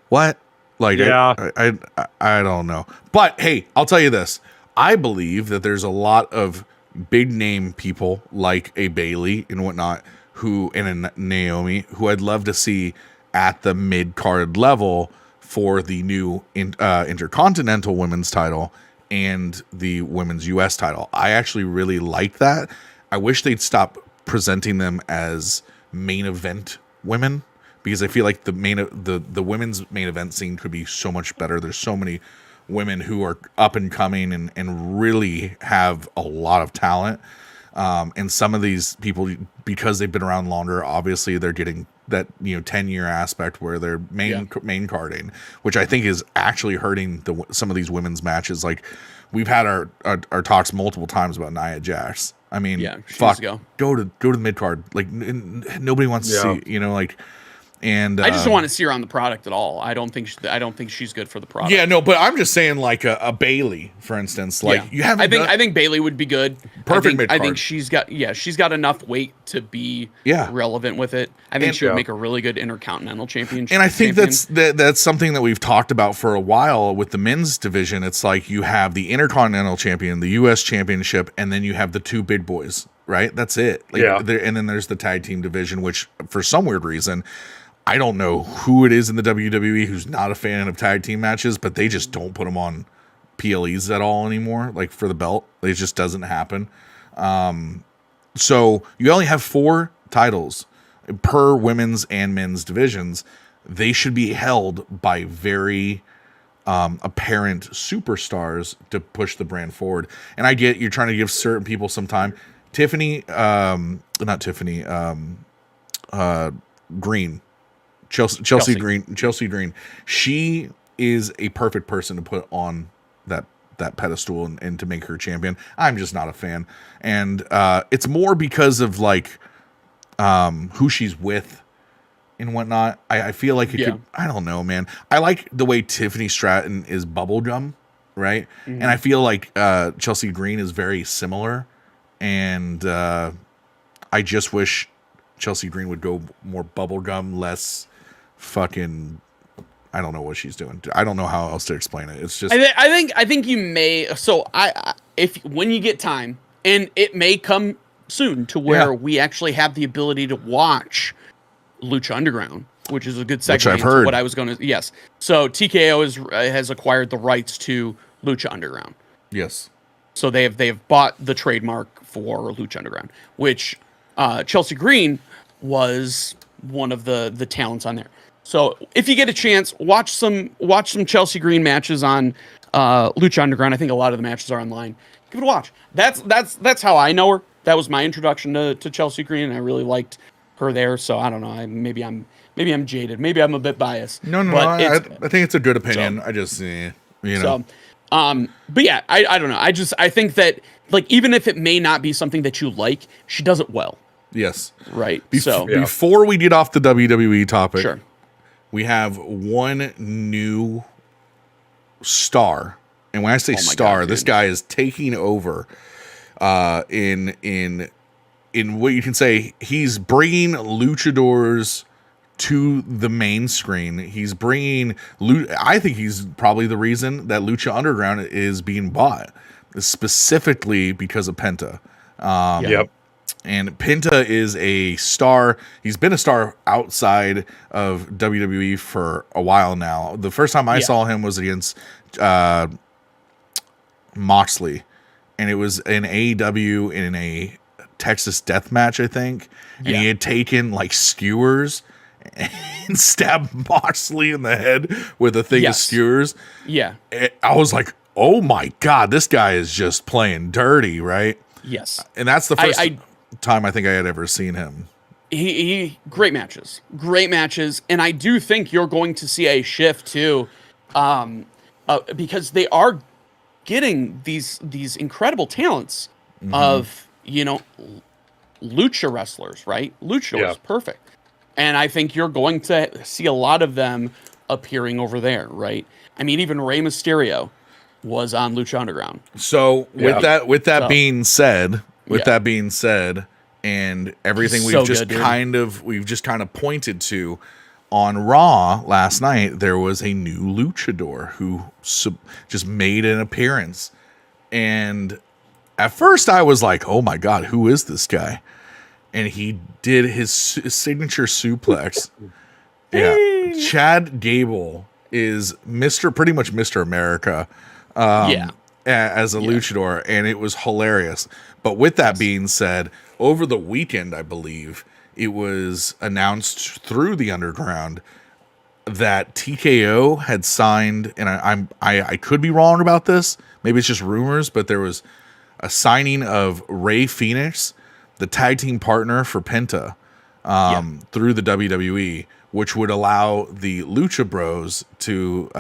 what? Like, I don't know. But hey, I'll tell you this. I believe that there's a lot of big name people like a Bailey and whatnot and a Naomi who I'd love to see at the mid card level for the new Intercontinental Women's title and the Women's US title. I actually really like that. I wish they'd stop presenting them as main event women, because I feel like the women's main event scene could be so much better. There's so many women who are up and coming and really have a lot of talent. And some of these people, because they've been around longer, obviously they're getting that 10-year aspect where they're main carding, which I think is actually hurting some of these women's matches. Like we've had our talks multiple times about Nia Jax. I mean, fuck, go to the mid card. Like nobody wants to see, like. And I just don't want to see her on the product at all. I don't think she's good for the product. Yeah, no, but I'm just saying, like a Bailey, for instance. Like you haven't. I think Bailey would be good. Perfect mid card. I think she's got enough weight to be relevant with it. I think she would make a really good Intercontinental Championship. And I think that's something that we've talked about for a while with the men's division. It's like you have the Intercontinental Champion, the U.S. Championship, and then you have the two big boys. Right, that's it. Like, and then there's the tag team division, which for some weird reason, I don't know who it is in the WWE who's not a fan of tag team matches, but they just don't put them on PLEs at all anymore. Like for the belt, it just doesn't happen. So you only have 4 titles per women's and men's divisions. They should be held by very apparent superstars to push the brand forward. And I get you're trying to give certain people some time. Green. Chelsea Green. She is a perfect person to put on that pedestal and to make her champion. I'm just not a fan, and it's more because of like who she's with and whatnot. I feel like it could. I don't know, man. I like the way Tiffany Stratton is bubblegum, right? Mm-hmm. And I feel like Chelsea Green is very similar, and I just wish Chelsea Green would go more bubblegum, less fucking. I don't know what she's doing. I don't know how else to explain it. It's just. I think you may. So if when you get time, and it may come soon to where we actually have the ability to watch Lucha Underground, which is a good segue. Which I've heard. What I was going to. Yes. So TKO has acquired the rights to Lucha Underground. Yes. So they've bought the trademark for Lucha Underground, which Chelsea Green was one of the talents on there. So if you get a chance, watch some Chelsea Green matches on Lucha Underground. I think a lot of the matches are online. Give it a watch. That's how I know her. That was my introduction to Chelsea Green, and I really liked her there. So I don't know. Maybe I'm jaded. Maybe I'm a bit biased. No. I think it's a good opinion. So, I just you know. So, but yeah, I don't know. I think that like even if it may not be something that you like, she does it well. Yes. Right. Before we get off the WWE topic, sure. We have one new star, and when I say star, this guy is taking over. In what you can say, he's bringing luchadors to the main screen. He's bringing. I think he's probably the reason that Lucha Underground is being bought, specifically because of Penta. Yep. And Penta is a star. He's been a star outside of WWE for a while now. The first time I saw him was against Moxley, and it was an AEW in a Texas death match, I think. And he had taken like skewers and stabbed Moxley in the head with a thing of skewers. Yeah. I was like, oh my God, this guy is just playing dirty, right? Yes. And that's the first time I think I had ever seen him. He great matches, and I do think you're going to see a shift too, because they are getting these incredible talents of lucha wrestlers, right? Lucha is perfect, and I think you're going to see a lot of them appearing over there, right? I mean, even Rey Mysterio was on Lucha Underground. So with that being said. That being said, and everything we've just kind of pointed to on Raw last night, there was a new luchador who just made an appearance. And at first I was like, oh my God, who is this guy? And he did his signature suplex. Chad Gable is pretty much Mr. America. As a luchador, and it was hilarious. But with that being said, over the weekend, I believe it was announced through the Underground that TKO had signed, and I could be wrong about this. Maybe it's just rumors, but there was a signing of Rey Fenix, the tag team partner for Penta, through the WWE, which would allow the Lucha Bros to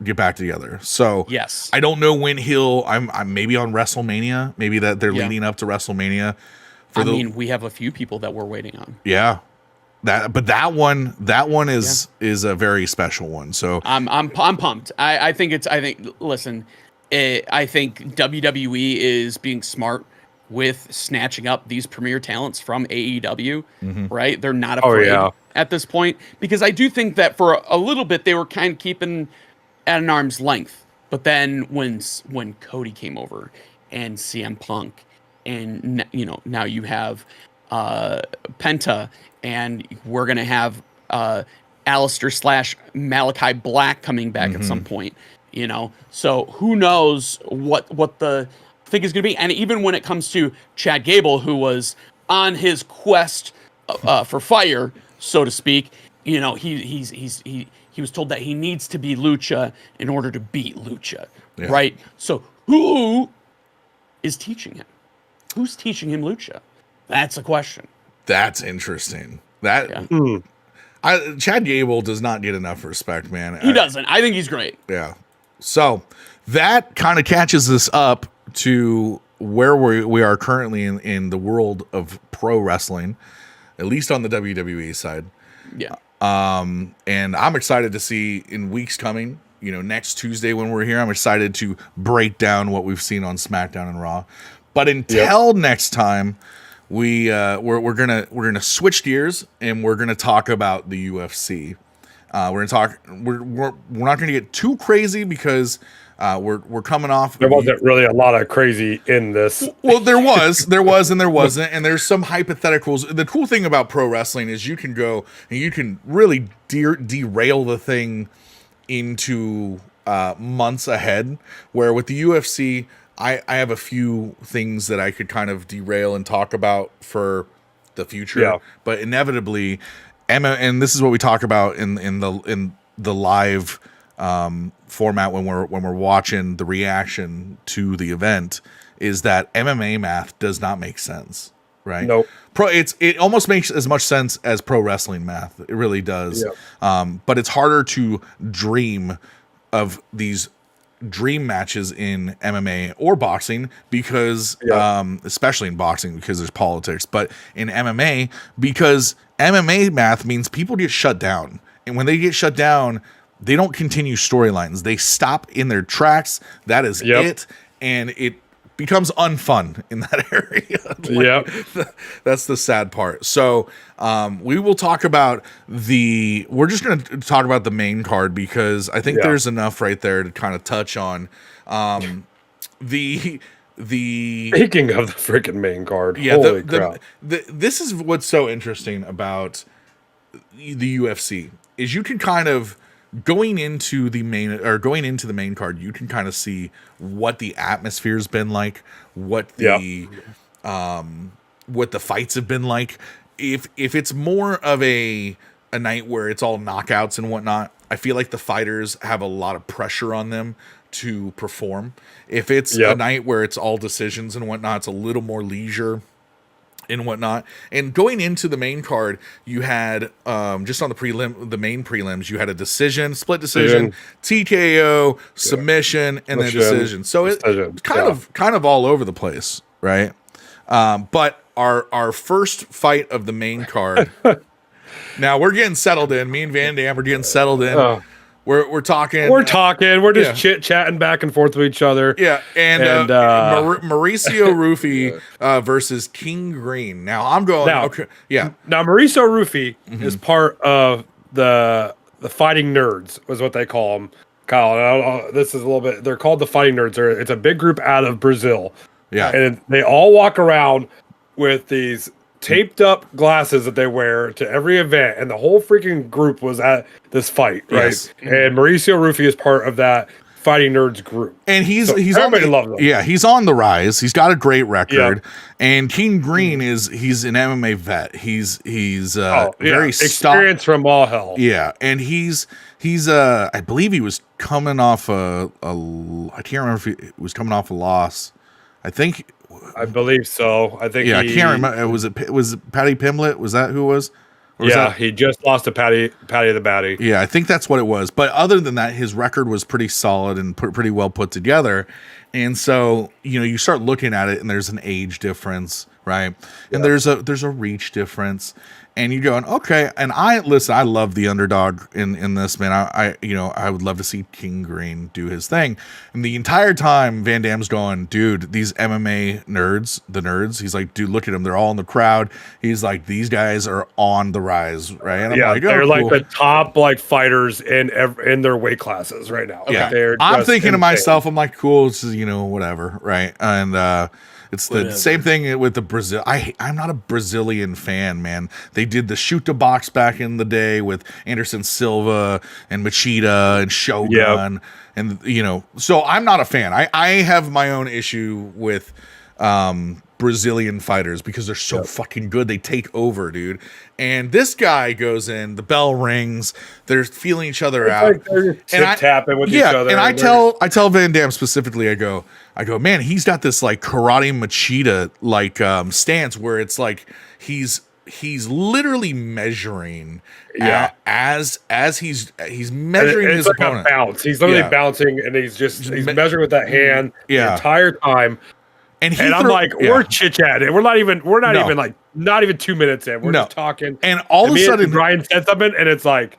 get back together. So Yes. I don't know when I'm maybe on WrestleMania, maybe that they're leading up to WrestleMania. I mean, we have a few people that we're waiting on. Yeah. That one is a very special one. So I'm pumped. I think listen, I think WWE is being smart with snatching up these premier talents from AEW, right? They're not afraid at this point, because I do think that for a little bit they were kind of keeping at an arm's length. But then when Cody came over and CM Punk, and now you have Penta, and we're gonna have Alistair / Malachi Black coming back at some point. So who knows what the thing is gonna be? And even when it comes to Chad Gable, who was on his quest for fire, so to speak, he was told that he needs to be Lucha in order to beat Lucha, right? So who is teaching him? Who's teaching him Lucha? That's a question. That's interesting. Chad Gable does not get enough respect, man. He doesn't. I think he's great. Yeah. So that kind of catches us up to where we are currently in the world of pro wrestling, at least on the WWE side. Yeah. And I'm excited to see in weeks coming, next Tuesday when we're here, I'm excited to break down what we've seen on SmackDown and Raw. But until next time, we're gonna switch gears and we're gonna talk about the UFC. We're not gonna get too crazy because we're coming off. There wasn't really a lot of crazy in this. Well, there was, and there wasn't, and there's some hypotheticals. The cool thing about pro wrestling is you can go and you can really derail the thing into months ahead. Where with the UFC, I have a few things that I could kind of derail and talk about for the future, but inevitably, and this is what we talk about in the live format when we're watching the reaction to the event, is that MMA math does not make sense, right? Nope. It almost makes as much sense as pro wrestling math. It really does. But it's harder to dream of these dream matches in MMA or boxing because especially in boxing because there's politics, but in MMA because MMA math means people get shut down, and when they get shut down, they don't continue storylines. They stop in their tracks. That is it, and it becomes unfun in that area. That's the sad part. So we will talk about we're just going to talk about the main card because I think there's enough right there to kind of touch on the speaking of the freaking main card. Holy crap. This is what's so interesting about the UFC is you can kind of going into the main card, you can kind of see what the atmosphere's been like, what the fights have been like. If it's more of a night where it's all knockouts and whatnot, I feel like the fighters have a lot of pressure on them to perform. If it's a night where it's all decisions and whatnot, it's a little more leisure and whatnot. And going into the main card, you had just on the main prelims, you had a decision, split decision, TKO, submission, and then decision. So it's kind of all over the place, right? But our first fight of the main card. Now we're getting settled in. Me and Van Dam are getting settled in. We're talking. We're just chit chatting back and forth with each other. Yeah, and Mauricio Rufy versus King Green. Now I'm going. Now Mauricio Rufy is part of the Fighting Nerds, was what they call them. Kyle, this is a little bit. They're called the Fighting Nerds. It's a big group out of Brazil. Yeah, and they all walk around with these taped up glasses that they wear to every event, and the whole freaking group was at this fight, right? Yes. And Mauricio Rufy is part of that Fighting Nerds group, and he's everybody loves him. Yeah, he's on the rise. He's got a great record, and King Green he's an MMA vet. He's very experienced from all hell. Yeah, and he's I believe he was coming off I can't remember if he was coming off a loss. I think. I believe so. I think. Yeah, I can't remember. Was it Patty Pimblett? Was that who it was? Or was Yeah, that, he just lost to Patty the Batty. yeah, I think that's what it was. But other than that, his record was pretty solid and pretty well put together. And so, you start looking at it, and there's an age difference, right? And there's a reach difference. And you're going, okay. And I love the underdog in this, man. I would love to see King Green do his thing. And the entire time, Van Damme's going, dude, these MMA nerds, he's like, dude, look at them. They're all in the crowd. He's like, these guys are on the rise, right? And I'm like, they're cool. like the top fighters in their weight classes right now. Yeah, I'm thinking to myself, I'm like, cool, this is, whatever, right? And it's the same thing with the Brazil. I'm not a Brazilian fan, man. They did the shoot to box back in the day with Anderson Silva and Machida and Shogun, and so I'm not a fan. I have my own issue with Brazilian fighters because they're so fucking good. They take over, dude. And this guy goes in, the bell rings, they're feeling each other out. Like they're tapping with each other. And I tell Van Damme specifically, I go, man, he's got this like karate Machida like stance where it's like he's literally measuring as he's measuring his like opponent. A bounce. He's literally bouncing, and he's measuring with that hand the entire time. And I'm like, we're chit chatting. We're not even like not even 2 minutes in. We're just talking. And all of a sudden, Brian said something, and it's like,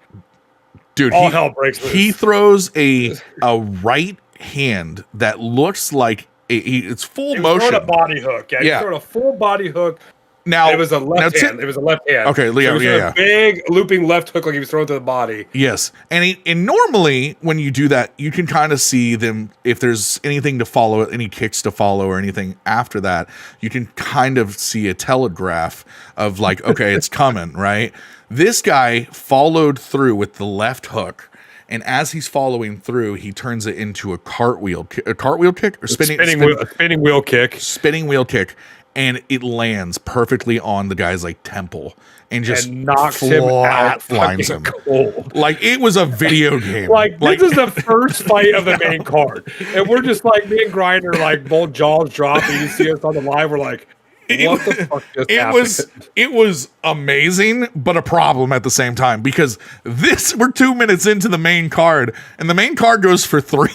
dude, all hell breaks loose. He throws a right hand that looks like it's full motion. Throwing a body hook. Yeah, he's throwing a full body hook. Now it was a left hand. It was a left hand. Okay, Leo, a big looping left hook, like he was throwing to the body. Yes, and normally when you do that, you can kind of see them if there's anything to follow, any kicks to follow, or anything after that. You can kind of see a telegraph of like, okay, it's coming, right? This guy followed through with the left hook. And as he's following through, he turns it into a cartwheel kick or spinning wheel kick. Spinning wheel kick. And it lands perfectly on the guy's like temple and just knocks him out, lines him cold. Like it was a video game. Like this is the first fight of the main card, and we're just like me and Grinder, like both jaws drop, and you see us on the live. We're like, what the fuck just happened? It was amazing, but a problem at the same time because we're 2 minutes into the main card, and the main card goes for 3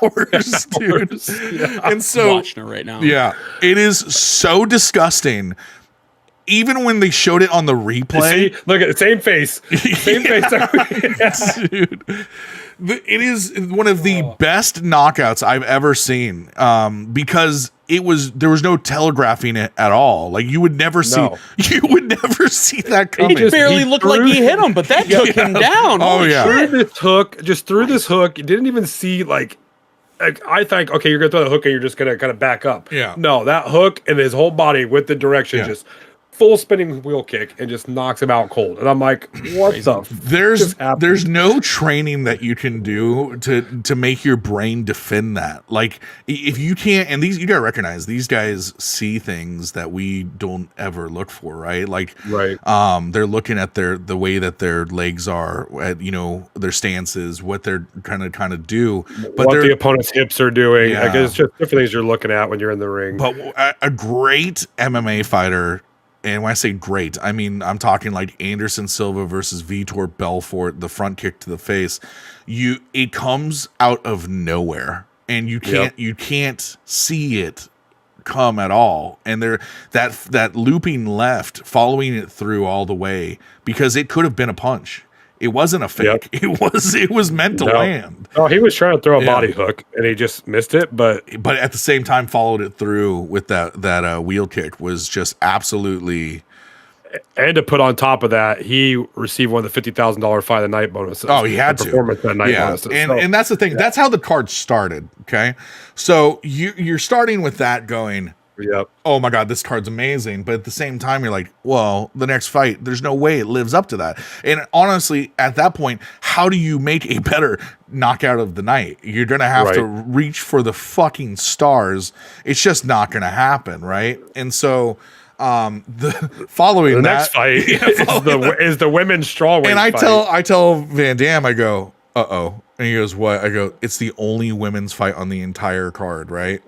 hours, dude. Yeah. And so I'm watching it right now. Yeah, it is so disgusting. Even when they showed it on the replay, see, look at the same face, face, dude. It is one of the best knockouts I've ever seen, because there was no telegraphing it at all. Like you would never see that coming. It barely looked like he hit him, but that took him down. Oh yeah, threw this hook. You didn't even see like I think, okay, you're gonna throw the hook and you're just gonna kind of back up. Yeah. No, that hook and his whole body with the direction just full spinning wheel kick and just knocks him out cold. And I'm like, what the? There's no training that you can do to make your brain defend that. Like if you can't, and you gotta recognize these guys see things that we don't ever look for, right? Like, they're looking at the way that their legs are, at their stances, what they're kind of do, but what the opponent's hips are doing. Yeah. Like, it's just different things you're looking at when you're in the ring. But a great MMA fighter. And when I say great, I mean, I'm talking like Anderson Silva versus Vitor Belfort, the front kick to the face. It comes out of nowhere, and you can't see it come at all. And that looping left, following it through all the way, because it could have been a punch. It wasn't a fake. It was meant to land. Oh, he was trying to throw a body hook and he just missed it, but at the same time followed it through with that wheel kick was just absolutely. And to put on top of that, he received one of the $50,000 fight of the night bonuses. Oh, he had to performance that night bonuses. And that's the thing. That's how the card started. Okay, so you're starting with that going. Yep. Oh my God, this card's amazing. But at the same time, you're like, well, the next fight, there's no way it lives up to that. And honestly, at that point, how do you make a better knockout of the night? You're going to have to reach for the fucking stars. It's just not going to happen. Right. And so, the next fight is the women's strawweight. And I tell Van Damme, I go, uh-oh. And he goes, what? I go, it's the only women's fight on the entire card. Right.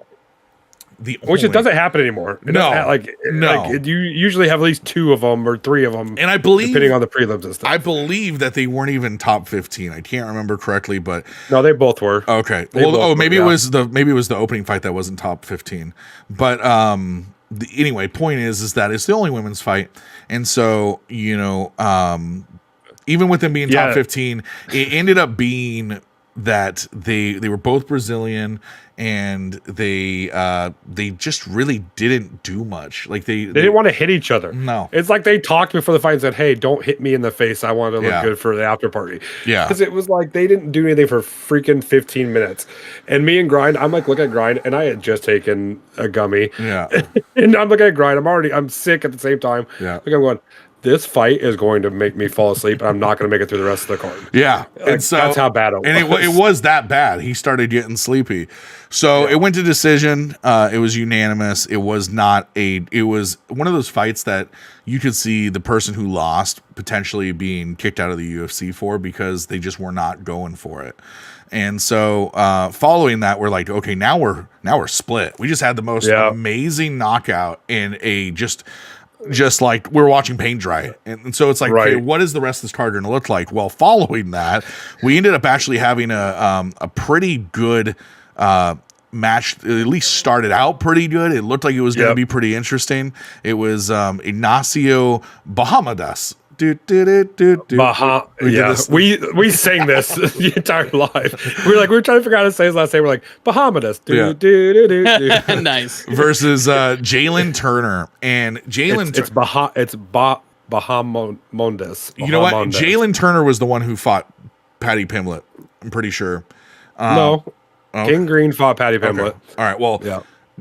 Which it doesn't happen anymore. It No, you usually have at least 2 of them or 3 of them, and I believe, depending on the prelims and stuff. I believe that they weren't even top 15. I can't remember correctly, but no, they both were. Okay. Maybe it was the opening fight that wasn't top 15. But anyway, point is that it's the only women's fight, and so even with them being top 15, it ended up being that they were both Brazilian, and they just really didn't do much. Like they didn't want to hit each other. No, it's like they talked before the fight and said, "Hey, don't hit me in the face. I want to look good for the after party." Yeah, because it was like they didn't do anything for freaking 15 minutes. And me and Grind, I'm like, look at Grind, and I had just taken a gummy. Yeah, and I'm looking at Grind. I'm sick at the same time. Yeah, like I'm going, this fight is going to make me fall asleep, and I'm not going to make it through the rest of the card. Yeah, and so that's how bad it was. And it was that bad. He started getting sleepy, so it went to decision. It was unanimous. It was not it was one of those fights that you could see the person who lost potentially being kicked out of the UFC for, because they just were not going for it. And so following that, we're like, okay, now we're split. We just had the most amazing knockout in a just like we're watching paint dry. And so it's like, okay, what is the rest of this card going to look like? Well, following that, we ended up actually having a pretty good match. At least started out pretty good. It looked like it was going to be pretty interesting. It was Ignacio Bahamondes. We sang this the entire live. We were trying to figure out how to say his last name. We're like Bahamondes. Nice. Versus Jalen Turner. And Jalen it's Bahamondes. You know what? Jalen Turner was the one who fought Patty Pimblett. I'm pretty sure. No. King Green fought Patty Pimblett. Okay. All right. Well,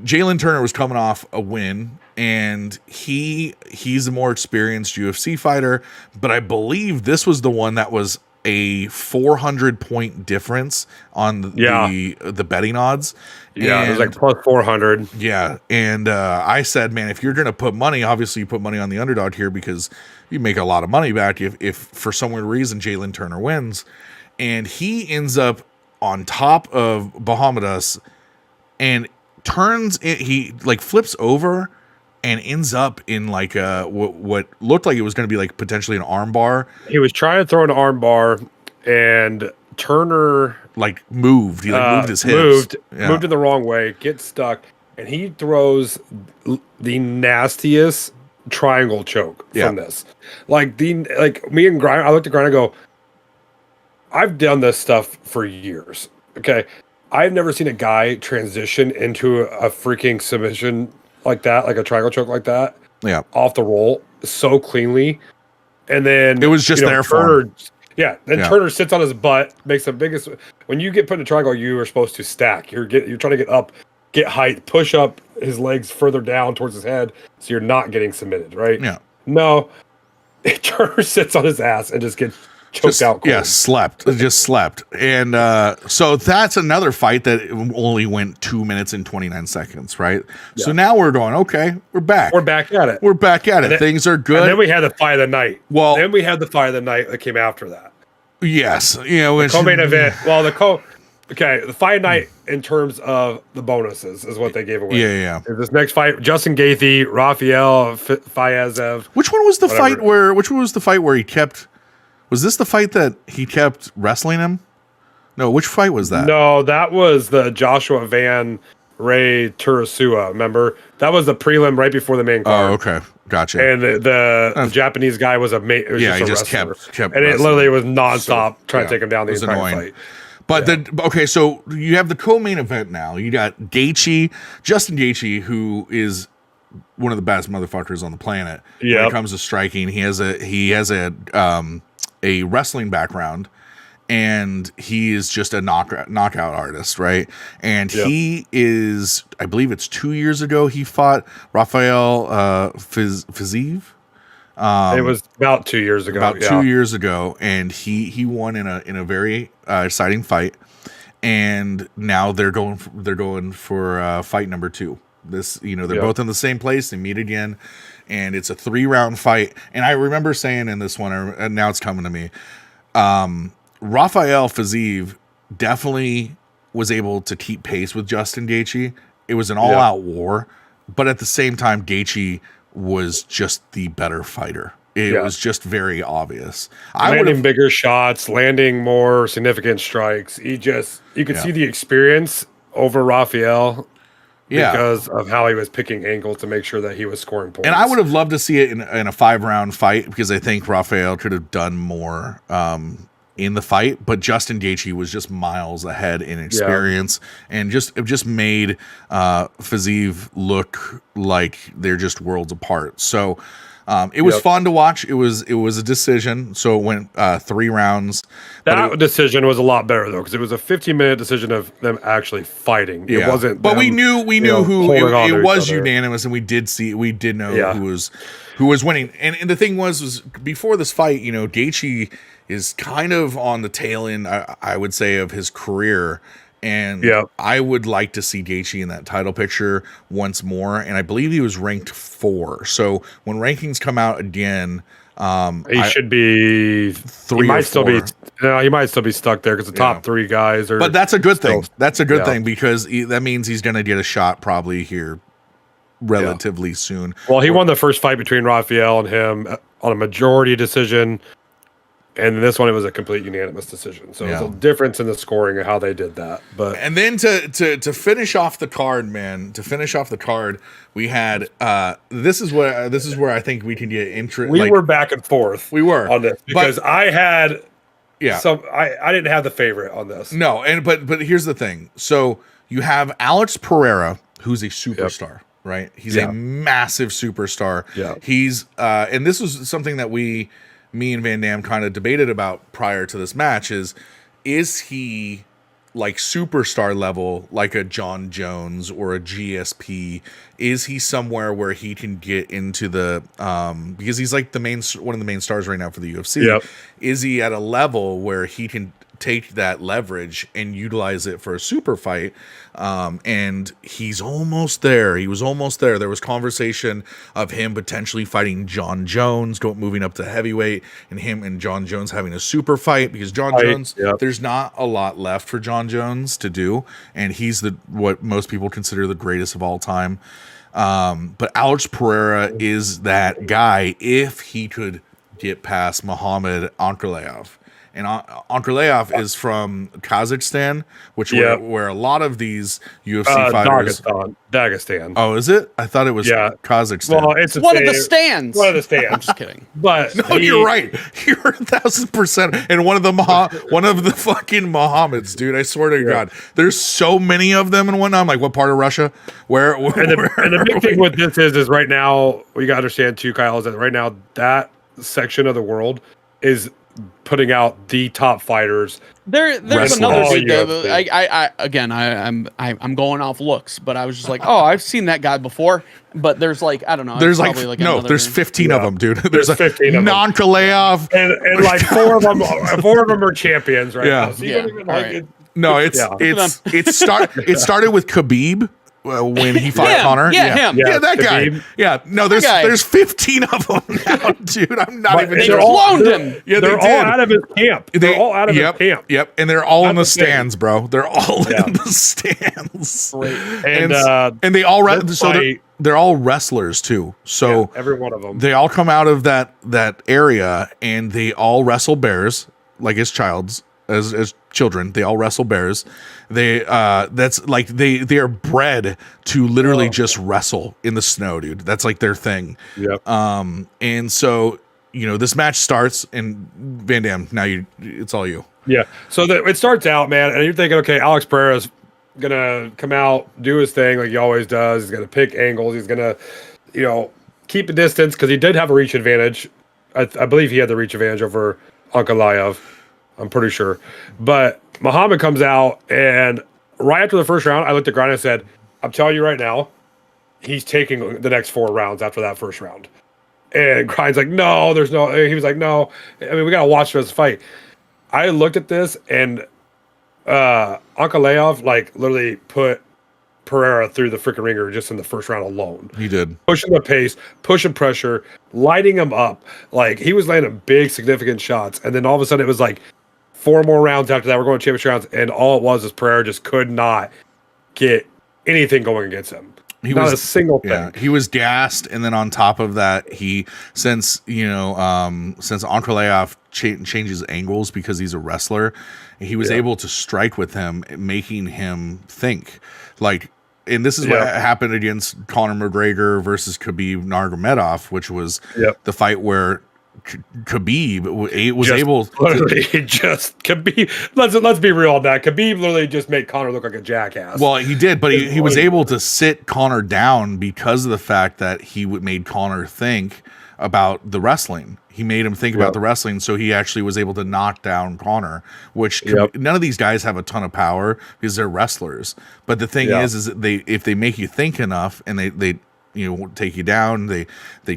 Jalen Turner was coming off a win, and he's a more experienced UFC fighter, but I believe this was the one that was a 400-point difference on the betting odds. Yeah, it was like plus 400. Yeah, and I said, man, if you're going to put money, obviously you put money on the underdog here, because you make a lot of money back if for some weird reason Jalen Turner wins. And he ends up on top of Bahamondes and he like flips over and ends up in like what looked like it was going to be like potentially an arm bar. He was trying to throw an arm bar, and Turner like moved. He like moved his hips. Moved it the wrong way, gets stuck, and he throws the nastiest triangle choke from this. Like me and Grind, I looked at Grind and go, I've done this stuff for years. Okay. I've never seen a guy transition into a freaking submission like that, like a triangle choke like that. Yeah. Off the roll so cleanly. And then it was just there for him. Yeah. Then Turner sits on his butt, makes the biggest. When you get put in a triangle, you are supposed to stack. You're trying to get up, get height, push up his legs further down towards his head, so you're not getting submitted, right? Yeah. No. Turner sits on his ass and just gets choked out. Cold. Yeah, just slept. And so that's another fight that only went 2 minutes and 29 seconds, right? Yeah. So now we're going, okay, we're back. We're back at it. Then, things are good. And then we had the fight of the night. Well, then we had the fight of the night that came after that. Yes. The co-main event. Well, the fight night in terms of the bonuses is what they gave away. Yeah. This next fight, Justin Gaethje, Rafael Fiziev. Which one was the fight where he kept... Was this the fight that he kept wrestling him? No, which fight was that? No, that was the Joshua Van Ray Turasua. Remember? That was the prelim right before the main card. Oh, okay. Gotcha. And the Japanese guy was he just kept and wrestling. It literally was nonstop trying to take him down the entire fight. But so you have the co-main event now. You got Justin Gaethje, who is one of the best motherfuckers on the planet when it comes to striking. He has a wrestling background, and he is just a knockout artist, right? And he is, I believe it's 2 years ago, he fought Rafael Fiziev. It was about 2 years ago. 2 years ago, and he won in a very exciting fight. And now they're going for fight number 2. They're both in the same place. They meet again, and it's a 3-round fight. And I remember saying in this one, and now it's coming to me, Rafael Fiziev definitely was able to keep pace with Justin Gaethje It was an all-out war, but at the same time, Gaethje was just the better fighter. It was just very obvious. Landing bigger shots, landing more significant strikes. You could see the experience over Raphael because of how he was picking angles to make sure that he was scoring points. And I would have loved to see it in a 5-round fight because I think Raphael could have done more in the fight. But Justin Gaethje was just miles ahead in experience and just made Fiziev look like they're just worlds apart. So it was fun to watch. It was a decision, so it went 3 rounds. That decision was a lot better though, because it was a 15-minute decision of them actually fighting. It wasn't. But we knew who it was unanimous, and we did know who was winning. And the thing was before this fight, Gaethje is kind of on the tail end, I would say, of his career. And I would like to see Gaethje in that title picture once more. And I believe he was ranked 4. So when rankings come out again, he should be 3. He might still be. He might still be stuck there because the top 3 guys are. But that's a good thing. That's a good thing because that means he's going to get a shot probably here relatively soon. Well, he won the first fight between Raphael and him on a majority decision. And this one, it was a complete unanimous decision. So it's a difference in the scoring of how they did that. But then to finish off the card, man, we had this is where I think we can get interest. We were back and forth. We were on this because I had I didn't have the favorite on this. No, but here's the thing. So you have Alex Pereira, who's a superstar, right? He's a massive superstar. Yeah. He's and this was something that me and Van Dam kind of debated about prior to this match is he like superstar level, like a John Jones or a GSP? Is he somewhere where he can get into the because he's like one of the main stars right now for the UFC? Yep. Is he at a level where he can take that leverage and utilize it for a super fight? And he's almost there. He was almost there. There was conversation of him potentially fighting John Jones, moving up to heavyweight, and him and John Jones having a super fight because John Jones, there's not a lot left for John Jones to do, and he's what most people consider the greatest of all time. But Alex Pereira is that guy if he could get past Muhammad Ankalaev. And Ankalaev is from Kazakhstan, which where a lot of these UFC fighters. Dagestan. Oh, is it? I thought it was Kazakhstan. Well, it's one of the stands. One of the stands. I'm just kidding. But no, you're right. You're 1,000%. And one of the fucking Mohammeds, dude. I swear to God, there's so many of them and whatnot. I'm like, what part of Russia? Where? And the big thing with this is right now we gotta understand too, Kyle, is that right now that section of the world is putting out the top fighters. There's another dude that I'm going off looks, but I was just like, oh, I've seen that guy before. But there's like, I don't know. There's there's 15 of them, dude. There's 15 of them. Ankalaev. And like four of them are champions right now. So No, it started with Khabib. When he fought Connor, him. Yeah, that guy. Yeah, no, there's 15 of them now, dude. I'm not even sure. They cloned him. Yeah, they're all out of his camp. They're all out of his camp. Yep, and they're all in the stands, bro. They're all in the stands. And they all they're all wrestlers too. So every one of them. They all come out of that area and they all wrestle bears like as children. They all wrestle bears. They they are bred to literally just wrestle in the snow, dude. That's like their thing. Yep. And so this match starts, and Van Dam, now it's all you. Yeah. So it starts out, man, and you're thinking, okay, Alex Pereira's gonna come out, do his thing like he always does. He's gonna pick angles. He's gonna, keep a distance because he did have a reach advantage. I believe he had the reach advantage over Ankalaev. I'm pretty sure. But Muhammad comes out, and right after the first round, I looked at Grind and said, I'm telling you right now, he's taking the next 4 rounds after that first round. And Grind's like, no, there's no. He was like, no. I mean, we got to watch this fight. I looked at this, and Ankalaev, literally put Pereira through the freaking ringer just in the first round alone. He did. Pushing the pace, pushing pressure, lighting him up. Like, he was landing big, significant shots. And then all of a sudden, it was like 4 more rounds after that. We're going to championship rounds. And all it was Pereira just could not get anything going against him. He Not was a single thing. He was gassed, and then on top of that, since Ankalaev changes angles because he's a wrestler, he was able to strike with him, making him think. Like, and this is what happened against Conor McGregor versus Khabib Nurmagomedov, which was the fight where Khabib was able to just Khabib. Let's be real on that. Khabib literally just made Conor look like a jackass. Well, he did, but he was able to sit Conor down because of the fact that he made Conor think about the wrestling. He made him think about the wrestling, so he actually was able to knock down Conor, which none of these guys have a ton of power because they're wrestlers. But the thing is that if they make you think enough and they take you down, they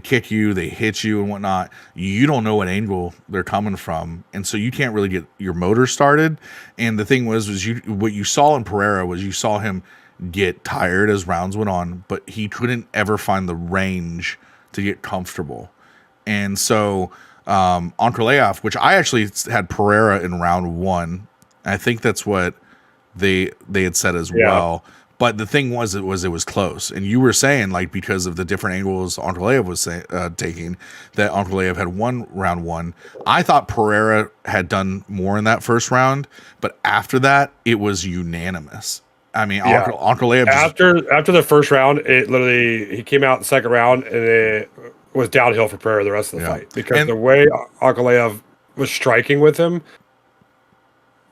kick you, they hit you and whatnot, you don't know what angle they're coming from, and so you can't really get your motor started. And the thing was what you saw in Pereira was you saw him get tired as rounds went on, but he couldn't ever find the range to get comfortable. And so Ankalaev, which I actually had Pereira in round 1, I think that's what they had said as well. But the thing was, it was close. And you were saying, like, because of the different angles Ankalaev was taking, that Ankalaev had won round 1. I thought Pereira had done more in that first round, but after that, it was unanimous. I mean, Ankalaev after the first round, it literally he came out in the second round, and it was downhill for Pereira the rest of the fight because the way Ankalaev was striking with him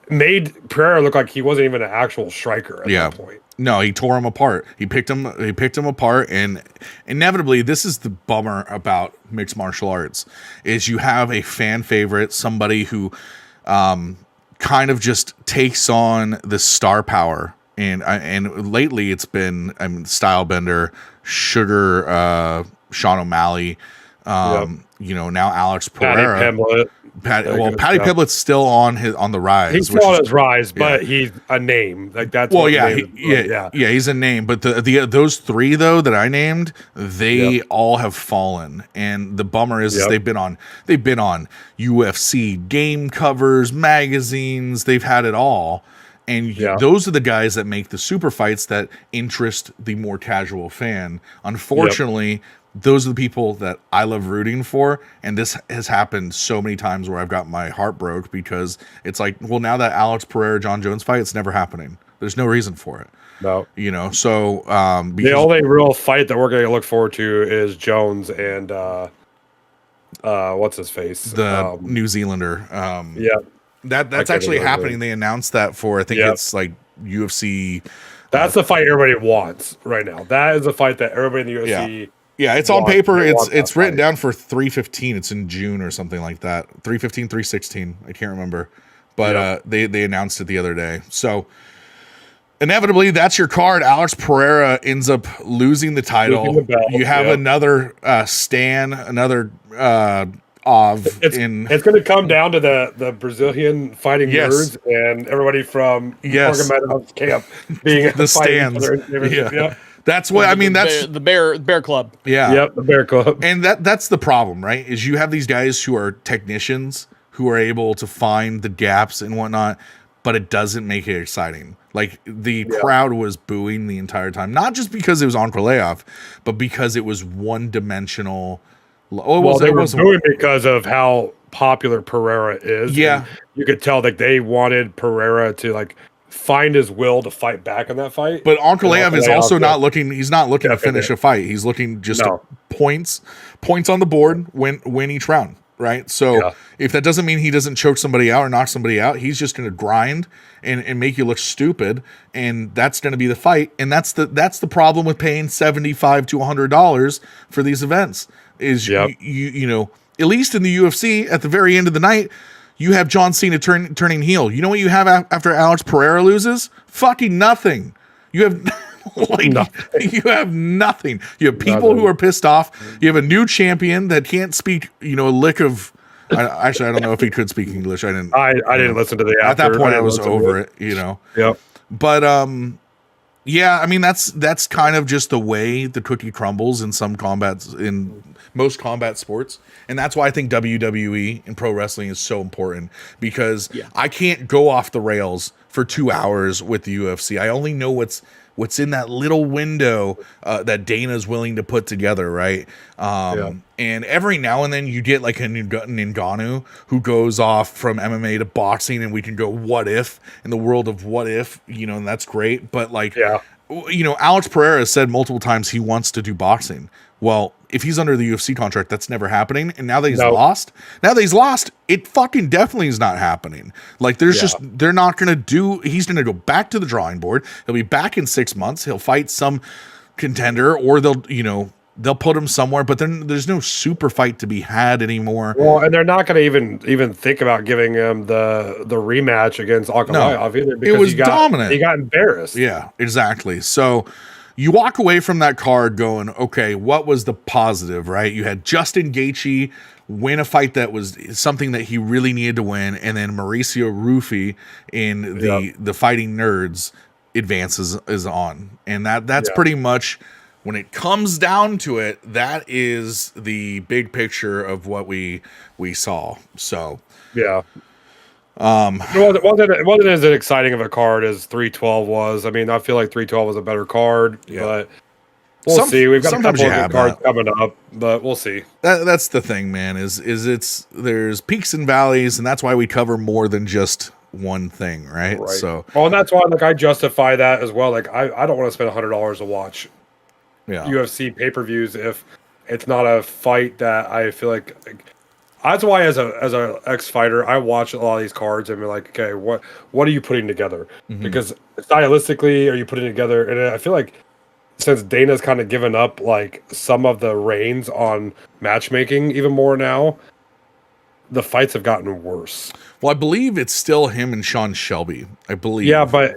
made Pereira look like he wasn't even an actual striker at that point. No, he tore him apart. He picked him apart, and inevitably, this is the bummer about mixed martial arts: is you have a fan favorite, somebody who kind of just takes on the star power, and lately it's been Stylebender, Sugar, Sean O'Malley, now Alex Pereira. Patty Piblett's still on the rise. He's still on his rise, but he's a name. Like that's he's a name. But those three though that I named, they all have fallen. And the bummer is they've been on UFC game covers, magazines. They've had it all. And those are the guys that make the super fights that interest the more casual fan. Unfortunately, those are the people that I love rooting for, and this has happened so many times where I've got my heart broke because it's like, well, now that Alex Pereira John Jones fight, it's never happening. There's no reason for it. No, so the only real fight that we're going to look forward to is Jones and what's his face, the New Zealander. That's actually happening. They announced that for I think it's like UFC. That's the fight everybody wants right now. That is the fight that everybody in the UFC. Yeah, it's on paper. It's written down for 3/15. It's in June or something like that. 3/15, 3/16. I can't remember, but they announced it the other day. So inevitably, that's your card. Alex Pereira ends up losing the title. You have another another It's going to come down to the Brazilian fighting nerds and everybody from Nurmagomedov's camp being the stands. That's what I mean. That's the Bear Club. Yeah. Yep, the Bear Club. And that's the problem, right? Is you have these guys who are technicians who are able to find the gaps and whatnot, but it doesn't make it exciting. Like the crowd was booing the entire time, not just because it was Ankalaev, but because it was one dimensional. They were booing because of how popular Pereira is. Yeah, and you could tell that they wanted Pereira to find his will to fight back in that fight. But Ankalaev is also not looking. He's not looking to finish a fight. He's looking just to points on the board, win each round. Right. So if that doesn't mean he doesn't choke somebody out or knock somebody out, he's just going to grind and make you look stupid. And that's going to be the fight. And that's the problem with paying $75 to $100 for these events is you know, at least in the UFC at the very end of the night, you have John Cena turning heel. You know what you have after Alex Pereira loses? Fucking nothing. You have nothing. You have nothing. You have people who are pissed off. You have a new champion that can't speak, a lick of. I don't know if he could speak English. I didn't. I didn't listen to the. At that point, I was over it. Yep. But I mean that's kind of just the way the cookie crumbles in most combat sports, and that's why I think WWE and pro wrestling is so important because I can't go off the rails for 2 hours with the UFC. I only know what's what's in that little window that Dana's willing to put together, right? And every now and then you get like a Ngannou who goes off from MMA to boxing, and we can go what if in the world of what if, you know, and that's great. But like, you know, Alex Pereira has said multiple times he wants to do boxing. Well, if he's under the UFC contract, that's never happening. And now that he's lost, it fucking definitely is not happening. Like, there's just, they're not going to do, he's going to go back to the drawing board. He'll be back in 6 months. He'll fight some contender, or they'll, you know, they'll put him somewhere, but then there's no super fight to be had anymore. Well, and they're not going to even think about giving him the rematch against Ankalaev either, because it was dominant. He got embarrassed. Yeah, exactly. So you walk away from that card going, okay, what was the positive, right? You had Justin Gaethje win a fight that was something that he really needed to win, and then Mauricio Rufy in the Fighting Nerds advances is on, and that's pretty much. When it comes down to it, that is the big picture of what we saw. So it wasn't as exciting of a card as 312 was. I mean, I feel like 312 was a better card, but we'll see. We've got a couple of good cards coming up, but we'll see. That's the thing, man. Is there's peaks and valleys, and that's why we cover more than just one thing, right? So, and that's why, like, I justify that as well. Like, I don't want to spend $100 to watch UFC pay-per-views if it's not a fight that I feel like that's why as a ex-fighter I watch a lot of these cards and be like, okay, what are you putting together? Because stylistically, are you putting together? And I feel like since Dana's kind of given up like some of the reins on matchmaking even more now, the fights have gotten worse. Well, I believe it's still him and Sean Shelby. I believe. Yeah, but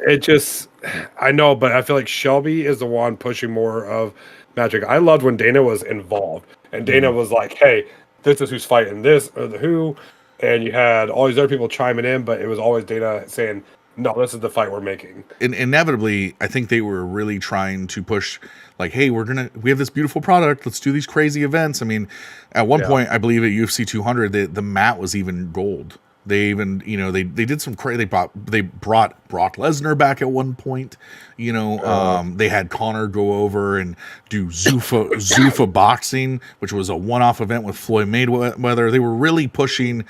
I know, but I feel like Shelby is the one pushing more of magic. I loved when Dana was involved, and Dana was like, "Hey, this is who's fighting this or the who," and you had all these other people chiming in, but it was always Dana saying, "No, this is the fight we're making." Inevitably, I think they were really trying to push, like, "Hey, we have this beautiful product. Let's do these crazy events." I mean, at one point, I believe at UFC 200, the mat was even gold. They even, you know, they did some crazy. They brought Brock Lesnar back at one point. You know, they had Connor go over and do Zuffa boxing, which was a one-off event with Floyd Mayweather. They were really pushing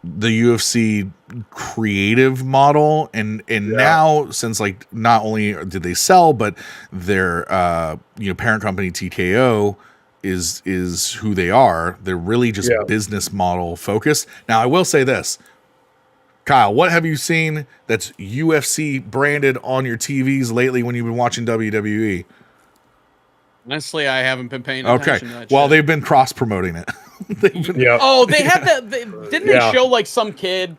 the UFC creative model, and now, since like not only did they sell, but their parent company TKO is who they are. They're really just business model focused. Now, I will say this, Kyle, what have you seen that's UFC branded on your TVs lately when you've been watching WWE? Honestly, I haven't been paying attention to that shit. They've been cross promoting it. Oh, they had that. Didn't they show like some kid?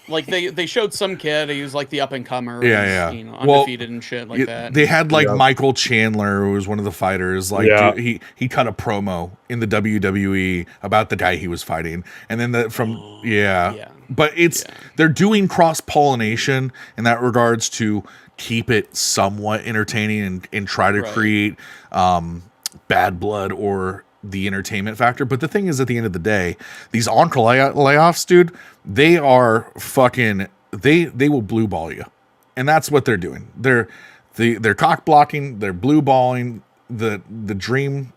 Like they showed some kid. He was like the up and comer. You know, undefeated and shit like that. They had like Michael Chandler, who was one of the fighters. Like dude, he cut a promo in the WWE about the guy he was fighting, and then But they're doing cross pollination in that regards to keep it somewhat entertaining and try to create bad blood or the entertainment factor. But the thing is, at the end of the day, these layoffs, dude, they are fucking, they will blue ball you. And that's what they're doing. They're cock blocking, they're blue balling the dream.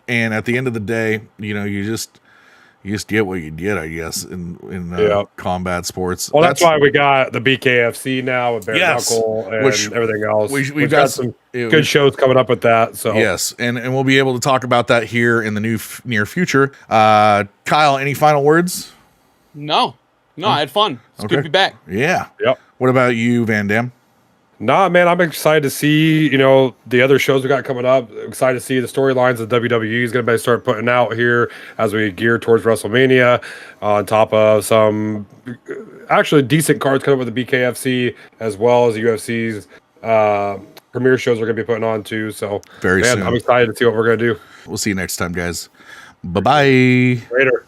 And at the end of the day, you know, you just get what you get, I guess, in combat sports. Well, that's why we got the BKFC now with bare knuckle and everything else. We've got some good shows coming up with that. So yes, and we'll be able to talk about that here in the near future. Kyle, any final words? No, I had fun. It's good to be back. Yeah. Yep. What about you, Van Dam? Nah, man, I'm excited to see, you know, the other shows we got coming up. Excited to see the storylines that WWE is going to start putting out here as we gear towards WrestleMania, on top of some actually decent cards coming up with the BKFC, as well as the UFC's premiere shows we're going to be putting on too. So, very soon. I'm excited to see what we're going to do. We'll see you next time, guys. Bye-bye. Later.